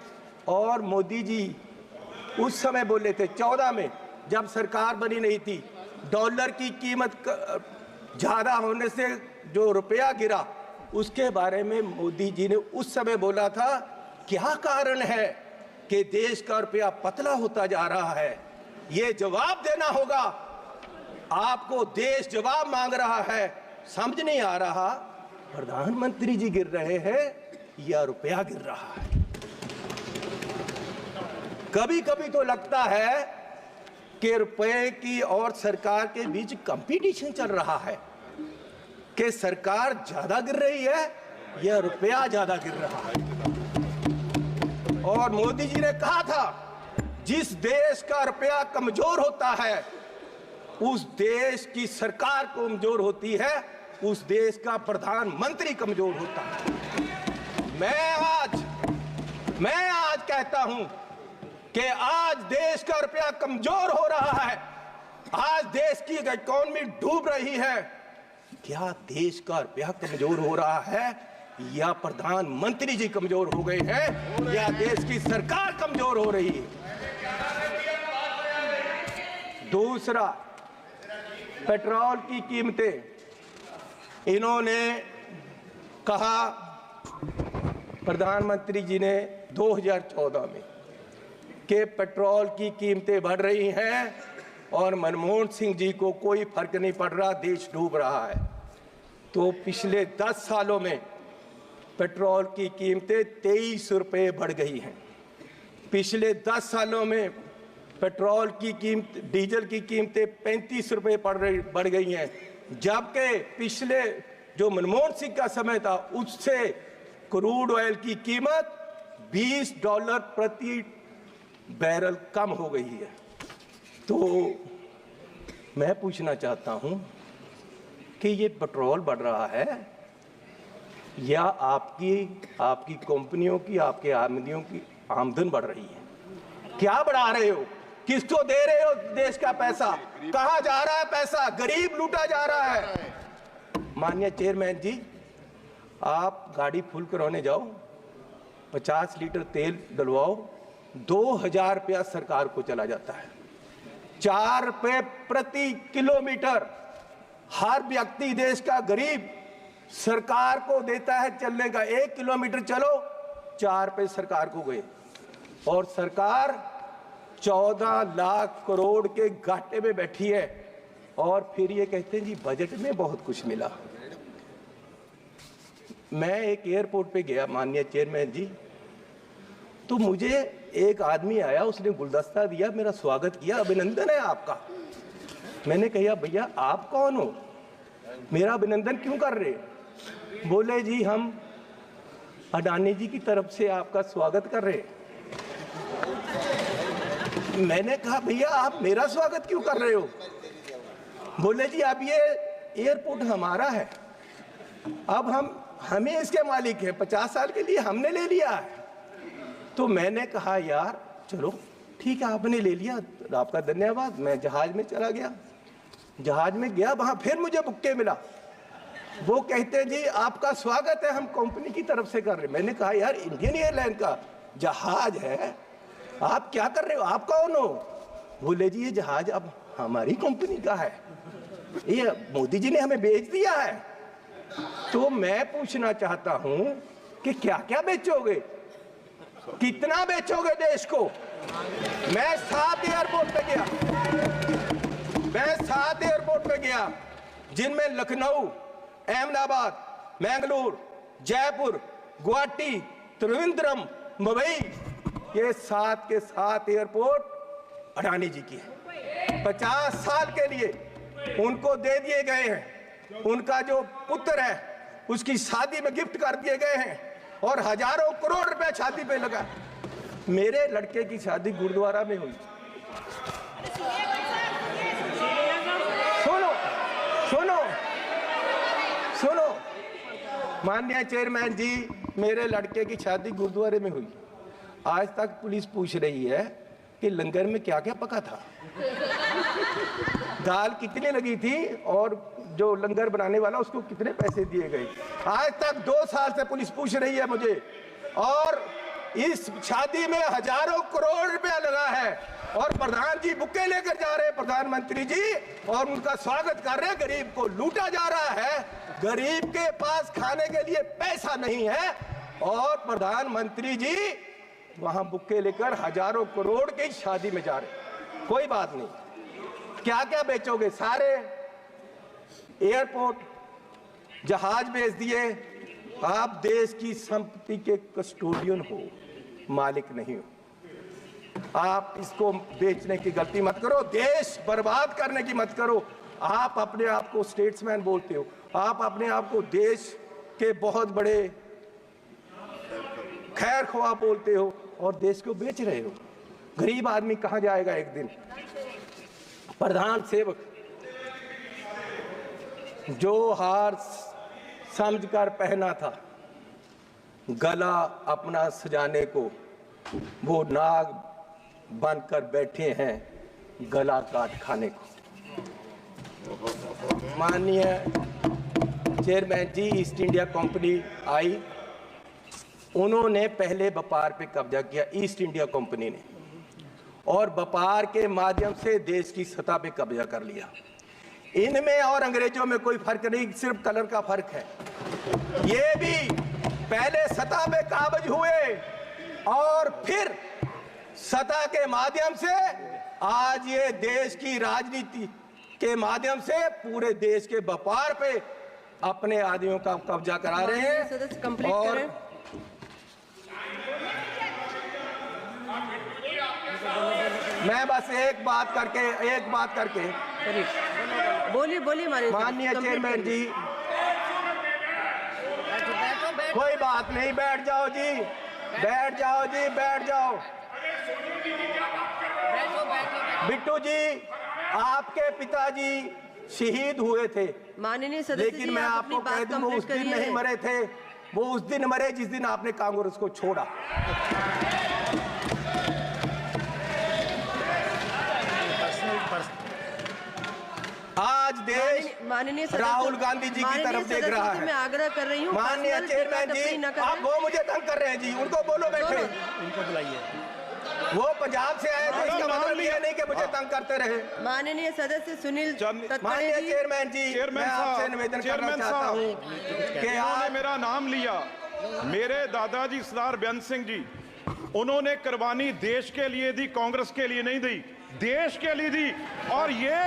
और मोदी जी उस समय बोले थे 14 में जब सरकार बनी नहीं थी, डॉलर की कीमत ज़्यादा होने से जो रुपया गिरा उसके बारे में मोदी जी ने उस समय बोला था क्या कारण है कि देश का रुपया पतला होता जा रहा है। ये जवाब देना होगा आपको, देश जवाब मांग रहा है, समझ नहीं आ रहा प्रधानमंत्री जी गिर रहे हैं या रुपया गिर रहा है। कभी कभी तो लगता है कि रुपए की और सरकार के बीच कंपटीशन चल रहा है कि सरकार ज्यादा गिर रही है या रुपया ज्यादा गिर रहा है। और मोदी जी ने कहा था जिस देश का रुपया कमजोर होता है उस देश की सरकार कमजोर होती है, उस देश का प्रधानमंत्री कमजोर होता है। मैं आज कहता हूं कि आज देश का रुपया कमजोर हो रहा है, आज देश की इकोनॉमी डूब रही है। क्या देश का रुपया कमजोर हो रहा है या प्रधानमंत्री जी कमजोर हो गए हैं या देश की सरकार कमजोर हो रही है? दूसरा, पेट्रोल की कीमतें इन्होंने कहा, प्रधानमंत्री जी ने 2014 में कि पेट्रोल की कीमतें बढ़ रही हैं और मनमोहन सिंह जी को कोई फर्क नहीं पड़ रहा, देश डूब रहा है। तो पिछले 10 सालों में पेट्रोल की कीमतें 23 रुपये बढ़ गई हैं। पिछले 10 सालों में पेट्रोल की कीमत, डीजल की कीमतें 35 रुपये बढ़ गई हैं, जबकि पिछले जो मनमोहन सिंह का समय था उससे क्रूड ऑयल की कीमत $20 प्रति बैरल कम हो गई है। तो मैं पूछना चाहता हूं कि ये पेट्रोल बढ़ रहा है या आपकी कंपनियों की, आपके आमदनियों की आमदन बढ़ रही है? क्या बढ़ा रहे हो? किसको दे रहे हो देश का पैसा? कहां जा रहा है पैसा? गरीब लूटा जा रहा है। माननीय चेयरमैन जी, आप गाड़ी फुल कराने जाओ, 50 लीटर तेल डलवाओ, 2000 रुपया सरकार को चला जाता है। 4 रुपये प्रति किलोमीटर हर व्यक्ति देश का गरीब सरकार को देता है चलने का। 1 किलोमीटर चलो 4 रुपये सरकार को गए और सरकार 14 लाख करोड़ के घाटे में बैठी है और फिर ये कहते हैं जी बजट में बहुत कुछ मिला। मैं एक एयरपोर्ट पे गया माननीय चेयरमैन जी, तो मुझे एक आदमी आया, उसने गुलदस्ता दिया, मेरा स्वागत किया, अभिनंदन है आपका। मैंने कहा भैया आप कौन हो, मेरा अभिनंदन क्यों कर रहे? बोले जी हम अडानी जी की तरफ से आपका स्वागत कर रहे। मैंने कहा भैया आप मेरा स्वागत क्यों कर रहे हो? बोले जी अब ये एयरपोर्ट हमारा है, अब हमें इसके मालिक है, 50 साल के लिए हमने ले लिया है। तो मैंने कहा यार चलो ठीक है आपने ले लिया, आपका धन्यवाद। मैं जहाज में चला गया, जहाज में गया, वहां फिर मुझे बुक्के मिला। वो कहते जी आपका स्वागत है, हम कंपनी की तरफ से कर रहे। मैंने कहा यार इंडियन एयरलाइन का जहाज है, आप क्या कर रहे हो, आप कौन हो? बोले जी ये जहाज अब हमारी कंपनी का है, ये मोदी जी ने हमें बेच दिया है। तो मैं पूछना चाहता हूं कि क्या क्या बेचोगे, कितना बेचोगे देश को। मैं 7 एयरपोर्ट पे गया, जिनमें लखनऊ, अहमदाबाद, मैंगलोर, जयपुर, गुवाहाटी, त्रिवेंद्रम, मुंबई, ये 7 के 7 एयरपोर्ट अडानी जी की है। 50 साल के लिए उनको दे दिए गए हैं। उनका जो पुत्र है उसकी शादी में गिफ्ट कर दिए गए हैं और हजारों करोड़ रुपए शादी पे लगा। मेरे लड़के की शादी गुरुद्वारा में हुई। सुनो सुनो सुनो, माननीय चेयरमैन जी, मेरे लड़के की शादी गुरुद्वारे में हुई। आज तक पुलिस पूछ रही है कि लंगर में क्या क्या पका था, दाल कितनी लगी थी और जो लंगर बनाने वाला उसको कितने पैसे दिए गए। आज तक 2 साल से पुलिस पूछ रही है मुझे, और इस शादी में हजारों करोड़ रुपया लगा है और प्रधान जी बुके लेकर जा रहे हैं, प्रधानमंत्री जी, और उनका स्वागत कर रहे हैं। गरीब को लूटा जा रहा है, गरीब के पास खाने के लिए पैसा नहीं है और प्रधानमंत्री जी वहां बुके लेकर हजारों करोड़ की शादी में जा रहे। कोई बात नहीं, क्या क्या बेचोगे, सारे एयरपोर्ट, जहाज बेच दिए। आप देश की संपत्ति के कस्टोडियन हो, मालिक नहीं हो। आप इसको बेचने की गलती मत करो, देश बर्बाद करने की मत करो। आप अपने आप को स्टेट्समैन बोलते हो, आप अपने आप को देश के बहुत बड़े खैर ख्वाह बोलते हो और देश को बेच रहे हो। गरीब आदमी कहां जाएगा एक दिन। प्रधान सेवक जो हार समझकर पहना था, गला अपना सजाने को, वो नाग बनकर बैठे हैं गला काट खाने को। माननीय चेयरमैन जी, ईस्ट इंडिया कंपनी आई, उन्होंने पहले व्यापार पे कब्जा किया, ईस्ट इंडिया कंपनी ने, और व्यापार के माध्यम से देश की सतह पे कब्जा कर लिया। इनमें और अंग्रेजों में कोई फर्क नहीं, सिर्फ कलर का फर्क है। ये भी पहले सतह पे काबज हुए और फिर सतह के माध्यम से आज ये देश की राजनीति के माध्यम से पूरे देश के व्यापार पे अपने आदमियों का कब्जा करा रहे हैं। और मैं बस एक बात करके बोलिए माननीय चेयरमैन जी, कोई बात नहीं, बैठ जाओ जी, बैठ जाओ। बिट्टू जी, आपके पिताजी शहीद हुए थे, माननीय सदस्य, लेकिन मैं आपको कह दूं वो उस दिन नहीं मरे थे, वो उस दिन मरे जिस दिन आपने कांग्रेस को छोड़ा। आज देश माननीय राहुल गांधी जी की तरफ देख रहा है। मैं आग्रह कर रही हूँ, माननीय चेयरमैन जी, आप वो मुझे तंग कर रहे हैं जी, उनको बोलो बैठे, उनको बुलाइए। वो पंजाब से आए थे, इसका मतलब ये नहीं कि मुझे तंग करते रहे। माननीय सदस्य सुनील माननीय चेयरमैन जी, मैं आपसे निवेदन करना चाहता हूँ कि आपने मेरा नाम लिया। मेरे दादाजी सरदार बेअंत सिंह जी, उन्होंने कुर्बानी देश के लिए दी, कांग्रेस के लिए नहीं दी, देश के लिए दी। और ये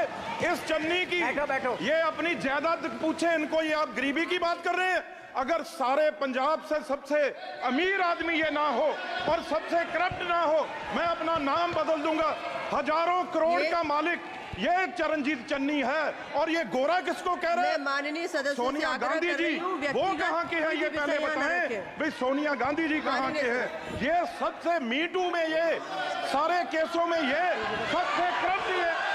इस चन्नी की बैठो। ये अपनी जायदाद पूछे इनको, ये आप गरीबी की बात कर रहे हैं। अगर सारे पंजाब से सबसे अमीर आदमी ये ना हो और सबसे करप्ट ना हो, मैं अपना नाम बदल दूंगा। हजारों करोड़ का मालिक ये चरणजीत चन्नी है। और ये गोरा किसको कह रहे हैं? माननीय सदस्य सोनिया गांधी जी, वो कहाँ के हैं ये पहले बताएं भाई। सोनिया गांधी जी कहाँ के हैं? ये सबसे मीटू में, ये सारे केसों में ये सबसे करप्ट है।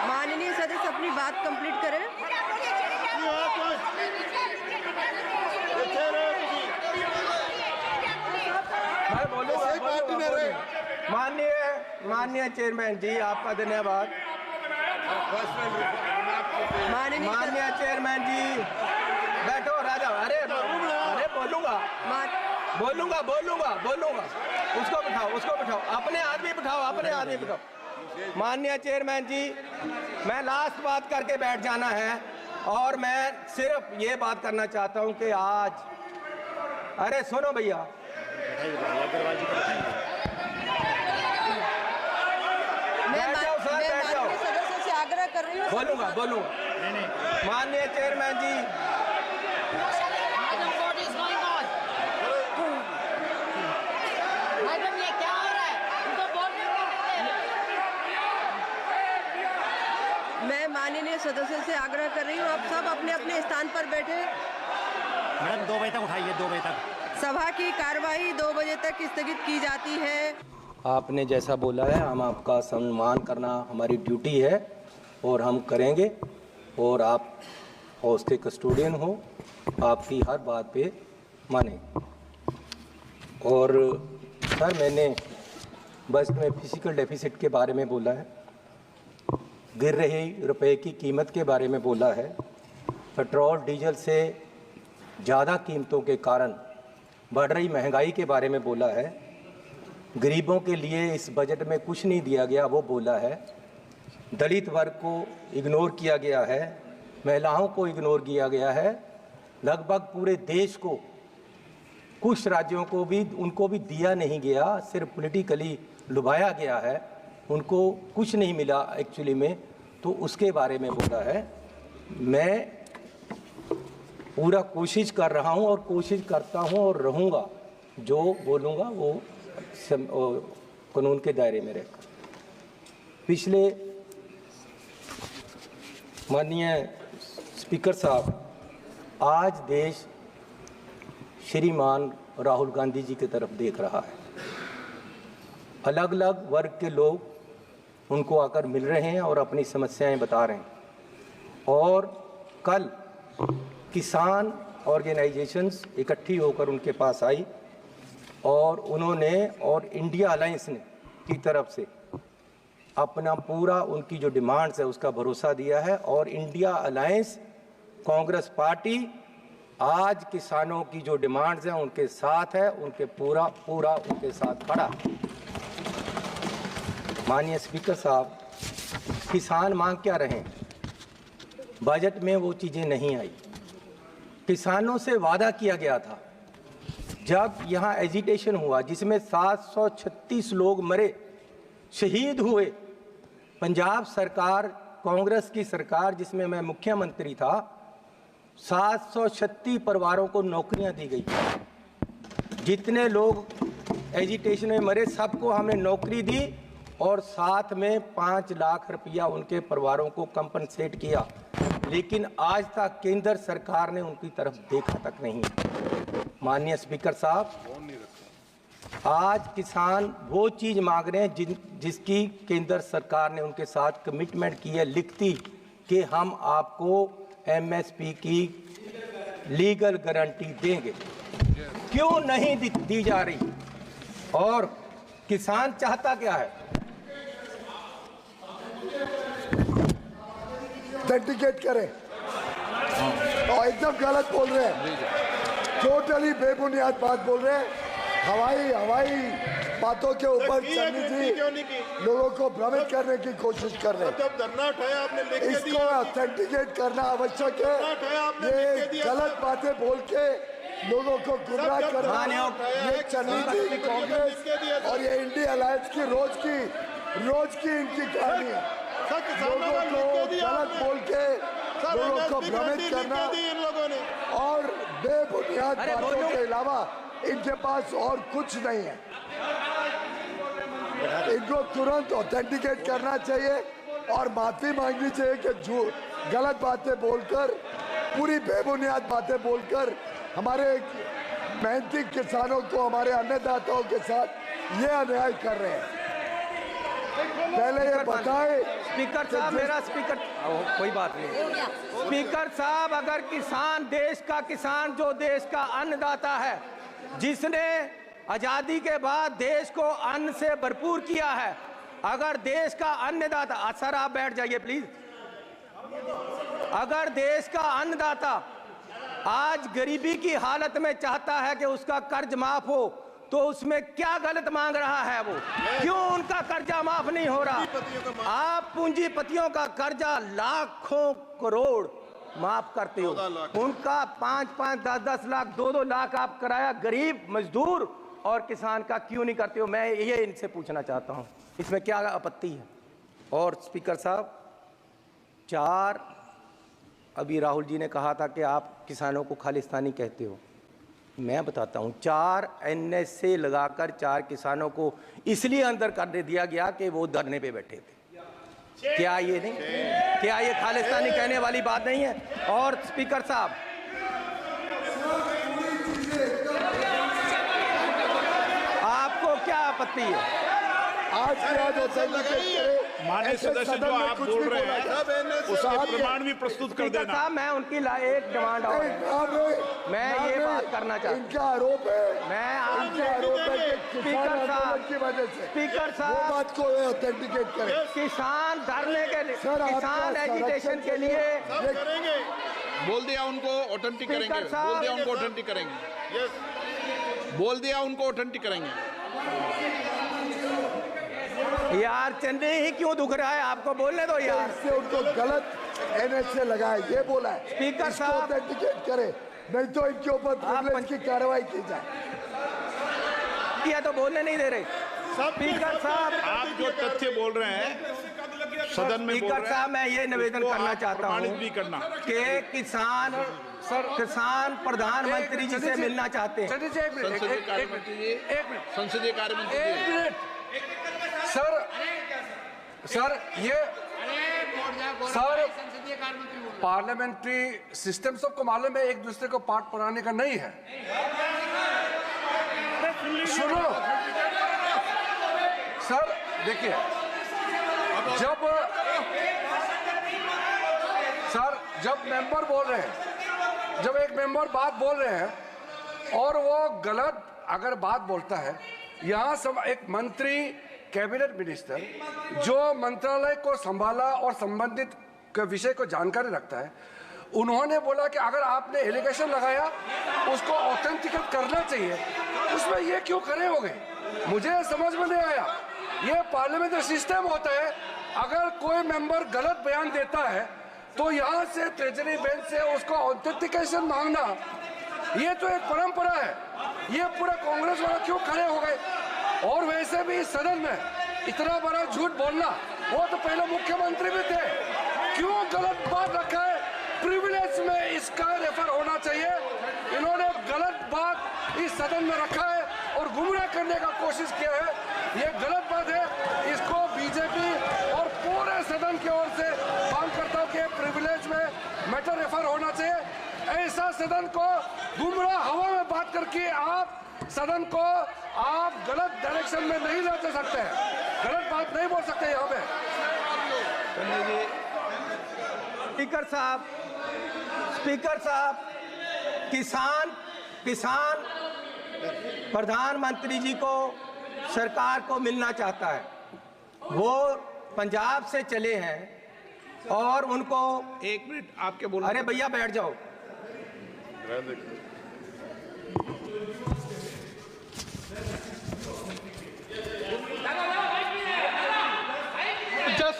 माननीय सदस्य अपनी बात कंप्लीट करें। मैं बोलूंगा। माननीय चेयरमैन जी, आपका धन्यवाद। माननीय चेयरमैन जी, बैठो राजा। अरे बोलूंगा बोलूंगा बोलूंगा बोलूंगा उसको बिठाओ अपने आदमी बिठाओ माननीय चेयरमैन जी, मैं लास्ट बात करके बैठ जाना है और मैं सिर्फ ये बात करना चाहता हूं कि आज, अरे सुनो भैया, मैं माननीय सदस्य से आग्रह कर रही हूँ। बोलूंगा माननीय chairman ji, What is going on? Madam ये क्या हो रहा है? उनको बोल मैं माननीय सदस्य से आग्रह कर रही हूँ, आप सब अपने अपने स्थान पर बैठे। मैडम 2 बजे तक उठाइए, 2 बजे तक सभा की कार्यवाही 2 बजे तक स्थगित की जाती है। आपने जैसा बोला है, हम आपका सम्मान करना हमारी ड्यूटी है और हम करेंगे, और आप हाउस के कस्टोडियन हो, आपकी हर बात पे माने। और सर, मैंने बजट में फिजिकल डेफिसिट के बारे में बोला है, गिर रही रुपए की कीमत के बारे में बोला है, पेट्रोल डीजल से ज़्यादा कीमतों के कारण बढ़ रही महंगाई के बारे में बोला है, गरीबों के लिए इस बजट में कुछ नहीं दिया गया वो बोला है, दलित वर्ग को इग्नोर किया गया है, महिलाओं को इग्नोर किया गया है, लगभग पूरे देश को, कुछ राज्यों को भी उनको भी दिया नहीं गया, सिर्फ पॉलिटिकली लुभाया गया है, उनको कुछ नहीं मिला एक्चुअली में, तो उसके बारे में बोला है। मैं पूरा कोशिश कर रहा हूं और कोशिश करता हूं और रहूंगा, जो बोलूंगा वो कानून के दायरे में रहकर। पिछले माननीय स्पीकर साहब, आज देश श्रीमान राहुल गांधी जी की तरफ देख रहा है। अलग अलग वर्ग के लोग उनको आकर मिल रहे हैं और अपनी समस्याएं बता रहे हैं, और कल किसान ऑर्गेनाइजेशंस इकट्ठी होकर उनके पास आई और उन्होंने और इंडिया अलायंस ने की तरफ से अपना पूरा उनकी जो डिमांड्स है उसका भरोसा दिया है, और इंडिया अलायंस कांग्रेस पार्टी आज किसानों की जो डिमांड्स हैं उनके साथ है, उनके पूरा उनके साथ खड़ा। माननीय स्पीकर साहब, किसान मांग क्या रहे हैं? बजट में वो चीज़ें नहीं आई। किसानों से वादा किया गया था, जब यहाँ एजिटेशन हुआ जिसमें 736 लोग मरे, शहीद हुए, पंजाब सरकार, कांग्रेस की सरकार जिसमें मैं मुख्यमंत्री था, 736 परिवारों को नौकरियां दी गई। जितने लोग एजिटेशन में मरे सबको हमने नौकरी दी और साथ में 5 लाख रुपया उनके परिवारों को कंपनसेट किया, लेकिन आज तक केंद्र सरकार ने उनकी तरफ देखा तक नहीं। माननीय स्पीकर साहब, आज किसान वो चीज़ मांग रहे हैं जिसकी केंद्र सरकार ने उनके साथ कमिटमेंट की है लिखती, कि हम आपको एमएसपी की लीगल गारंटी देंगे। क्यों नहीं दी जा रही? और किसान चाहता क्या है? ऑथेंटिकेट करें, और एकदम गलत बोल रहे हैं, टोटली बेबुनियाद बात बोल रहे हैं। हवाई बातों के ऊपर चन्नी जी लोगों को भ्रमित करने की कोशिश कर रहे हैं। जब धरना उठाया आपने लिख के इसको ऑथेंटिकेट करना आवश्यक है। ये गलत बातें बोल के लोगों को गुमराह करना, ये चन्नी जी, कांग्रेस और ये इंडिया अलायंस की रोज की इनकी कहानी है। लोगों को गलत बोल के लोगों को भ्रमित करना और बेबुनियाद बातों के अलावा इनके पास और कुछ नहीं है। इनको तुरंत ऑथेंटिकेट करना चाहिए और माफी मांगनी चाहिए कि गलत बातें बोलकर, पूरी बेबुनियाद बातें बोलकर हमारे मेहनती किसानों को, हमारे अन्नदाताओं के साथ ये अन्याय कर रहे हैं। पहले ये बताएं स्पीकर साहब, मेरा स्पीकर, कोई बात नहीं। स्पीकर साहब, अगर किसान, देश का किसान जो देश का अन्नदाता है, जिसने आजादी के बाद देश को अन्न से भरपूर किया है, अगर देश का अन्नदाता, सर आप बैठ जाइए प्लीज, अगर देश का अन्नदाता आज गरीबी की हालत में चाहता है कि उसका कर्ज माफ हो, तो उसमें क्या गलत मांग रहा है वो? क्यों उनका कर्जा माफ नहीं हो रहा? आप पूंजीपतियों का कर्जा लाखों करोड़ माफ करते हो, उनका 5-5, 10-10 लाख, 2-2 लाख आप कराया गरीब मजदूर और किसान का क्यों नहीं करते हो? मैं ये इनसे पूछना चाहता हूं, इसमें क्या आपत्ति है? और स्पीकर साहब, 4 अभी राहुल जी ने कहा था कि आप किसानों को खालिस्तानी कहते हो। मैं बताता हूं, 4 NSA लगाकर 4 किसानों को इसलिए अंदर कर दे दिया गया कि वो धरने पे बैठे थे। क्या ये नहीं, क्या ये खालिस्तानी कहने वाली बात नहीं है? और स्पीकर साहब, आपको क्या आपत्ति है? आज की आज माननीय सदस्य जो आप बोल रहे हैं उसके प्रमाण भी प्रस्तुत कर देना। साहब, मैं उनकी एक डिमांड और मैं ये बात करना चाहता हूँ। इनका आरोप है, मैं इनका आरोप है कि स्पीकर साहब की वजह से स्पीकर साहब वो बात को ऑथेंटिकेट करें। किसान धरने के लिए, सर, किसान आपका एजिटेशन के लिए बोल दिया उनको ऑथेंटिक करेंगे, बोल दिया उनको ऑथेंटिक करेंगे, बोल दिया उनको ऑथेंटिक करेंगे। यार चंदे ही क्यों दुख रहा है? आपको बोलने दो यार। इससे उनको गलत NSA लगाए, ये बोला है। स्पीकर साहब ऑथेंटिकेट करे, नहीं तो इनके ऊपर प्रिविलेज की कार्रवाई की जाए। किया तो बोलने नहीं दे रहे। स्पीकर साहब, आप जो तथ्य बोल रहे हैं सदन में, स्पीकर साहब, मैं ये निवेदन करना चाहता हूँ भी करना कि किसान प्रधानमंत्री जी से मिलना चाहते हैं। संसदीय कार्य मंत्री सर पार्लियामेंट्री सिस्टम सबको मालूम है, एक दूसरे को पाठ पढ़ाने का नहीं है। सुनो सर, देखिए, जब मेंबर बोल रहे हैं, जब एक मेंबर बात बोल रहे हैं और वो गलत अगर बात बोलता है, यहाँ सब एक मंत्री कैबिनेट मिनिस्टर जो मंत्रालय को संभाला और संबंधित विषय को जानकारी रखता है, उन्होंने बोला कि अगर आपने एलिगेशन लगाया उसको ऑथेंटिकेट करना चाहिए, उसमें ये क्यों खड़े हो गए? मुझे समझ में नहीं आया। ये पार्लियामेंट्री सिस्टम होता है, अगर कोई मेंबर गलत बयान देता है तो यहाँ से ट्रेजरी बेंच से उसको ऑथेंटिकेशन मांगना, ये तो एक परंपरा है। ये पूरा कांग्रेस वाला क्यों खड़े हो गए? और वैसे भी सदन में इतना बड़ा झूठ बोलना, वो तो पहले मुख्यमंत्री भी थे, क्यों गलत बात रखा है? प्रिविलेज में इसका रेफर होना चाहिए। इन्होंने गलत बात इस सदन में रखा है और गुमराह करने का कोशिश किया है, ये गलत बात है। इसको बीजेपी और पूरे सदन की ओर से मांग करता हूँ कि प्रिविलेज में मैटर रेफर होना चाहिए। ऐसा सदन को गुमराह हवा में बात करके आप सदन को आप गलत डायरेक्शन में नहीं ले जा सकते हैं, गलत बात नहीं बोल सकते यहाँ पे। स्पीकर साहब, किसान प्रधानमंत्री जी को, सरकार को मिलना चाहता है। वो पंजाब से चले हैं और उनको 1 मिनट आपके बोल। अरे भैया बैठ जाओ।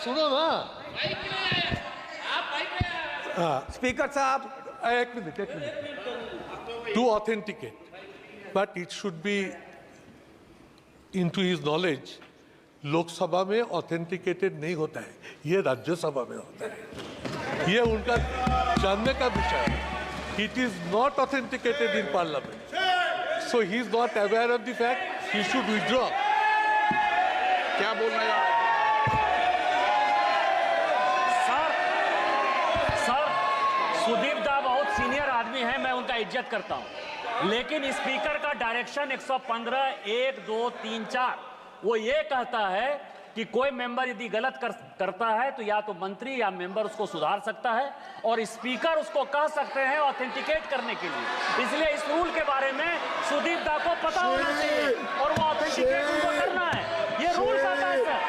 सुनो ना स्पीकर साहब, एक minute to authenticate, but it should be into his knowledge. Lok Sabha में ऑथेंटिकेटेड नहीं होता है, ये राज्यसभा में होता है। ये उनका जानने का विषय है। It is not authenticated in parliament, so he is not aware of the fact, he should withdraw. क्या बोल रहे हैं? सुदीप दा बहुत सीनियर आदमी है, मैं उनका इज्जत करता हूं, लेकिन स्पीकर का डायरेक्शन 115(1)(2)(3)(4) वो ये कहता है कि कोई मेंबर यदि गलत करता है तो या तो मंत्री या मेंबर उसको सुधार सकता है और स्पीकर उसको कह सकते हैं ऑथेंटिकेट करने के लिए। इसलिए इस रूल के बारे में सुदीप दा को पता होना चाहिए और वो ऑथेंटिकेट उनको करना है। ये रूल का तहत है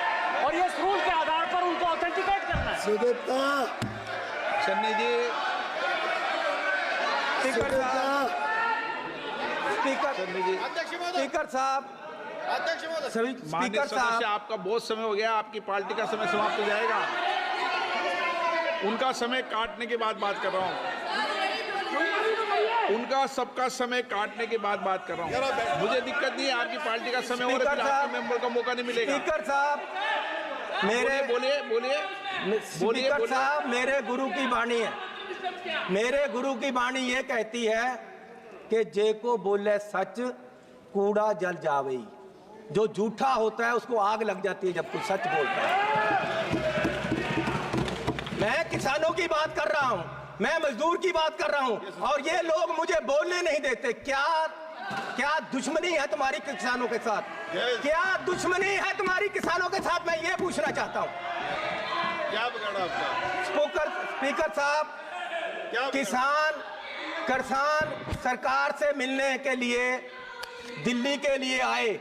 और इस रूल के आधार पर उनको ऑथेंटिकेट करना है। सुदीप दा, सन्नी जी स्पीकर साहब, स्पीकर साहब, अध्यक्ष महोदय, सभी माननीय स्पीकर सदस्य, साहब, आपका बहुत समय हो गया, आपकी पार्टी का समय समाप्त हो जाएगा। उनका समय काटने के बाद बात कर रहा हूँ, उनका सबका समय काटने के बाद बात कर रहा हूँ। मुझे दिक्कत नहीं है, आपकी पार्टी का समय हो रहा है, फिर आपके मेंबर का मौका नहीं मिलेगा। स्पीकर साहब, मेरे बोलिए। स्पीकर साहब, मेरे गुरु की वाणी है, मेरे गुरु की वाणी ये कहती है कि जे को बोले सच कूड़ा जल जावे, जो झूठा होता है उसको आग लग जाती है जब कोई सच बोलता है। मैं किसानों की बात कर रहा हूं, मैं मजदूर की बात कर रहा हूं, और ये लोग मुझे बोलने नहीं देते। क्या दुश्मनी है तुम्हारी किसानों के साथ? क्या दुश्मनी है तुम्हारी किसानों के साथ? मैं ये पूछना चाहता हूं। क्या बिगाड़ा आपका? स्पीकर साहब, किसान सरकार से मिलने के लिए दिल्ली के लिए आए।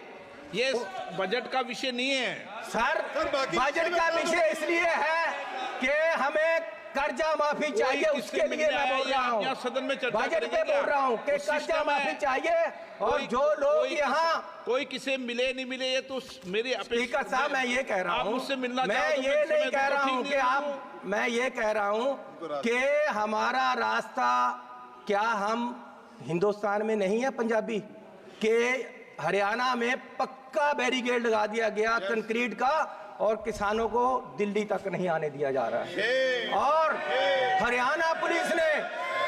ये बजट का विषय नहीं है सर, बजट का विषय इसलिए है कि हमें कर्जा माफी चाहिए, उसके लिए मैं बोल रहा हूँ। सदन में चर्चा बजट पे बोल रहा हूँ कि कर्जा माफी चाहिए, और जो लोग यहाँ कोई किसे मिले नहीं मिले ये तो मेरी स्पीकर साहब, मैं ये कह रहा हूँ, मुझसे मिलना मैं ये नहीं कह रहा हूँ कि आप, मैं ये कह रहा हूँ कि हमारा रास्ता, क्या हम हिंदुस्तान में नहीं है पंजाबी के हरियाणा में पक्का बैरिकेड लगा दिया गया कंक्रीट का, और किसानों को दिल्ली तक नहीं आने दिया जा रहा है। और हरियाणा पुलिस ने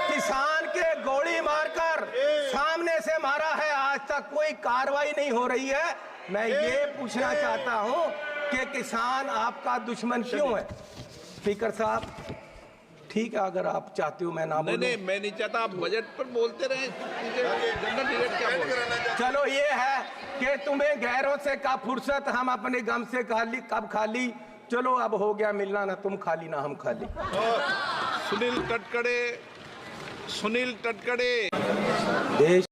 किसान के गोली मारकर सामने से मारा है, आज तक कोई कार्रवाई नहीं हो रही है। मैं ये पूछना चाहता हूं कि किसान आपका दुश्मन क्यों है? स्पीकर साहब, ठीक है, अगर आप चाहते हो मैं ना बोलूं। नहीं, मैं नहीं चाहता, आप बजट पर बोलते रहे। जनरल डिबेट क्या बोल रहे हैं? चलो ये है कि तुम्हें गैरों से कब फुर्सत, हम अपने गम से कब खाली। चलो अब हो गया मिलना, ना तुम खाली ना हम खाली। सुनील तटकड़े देश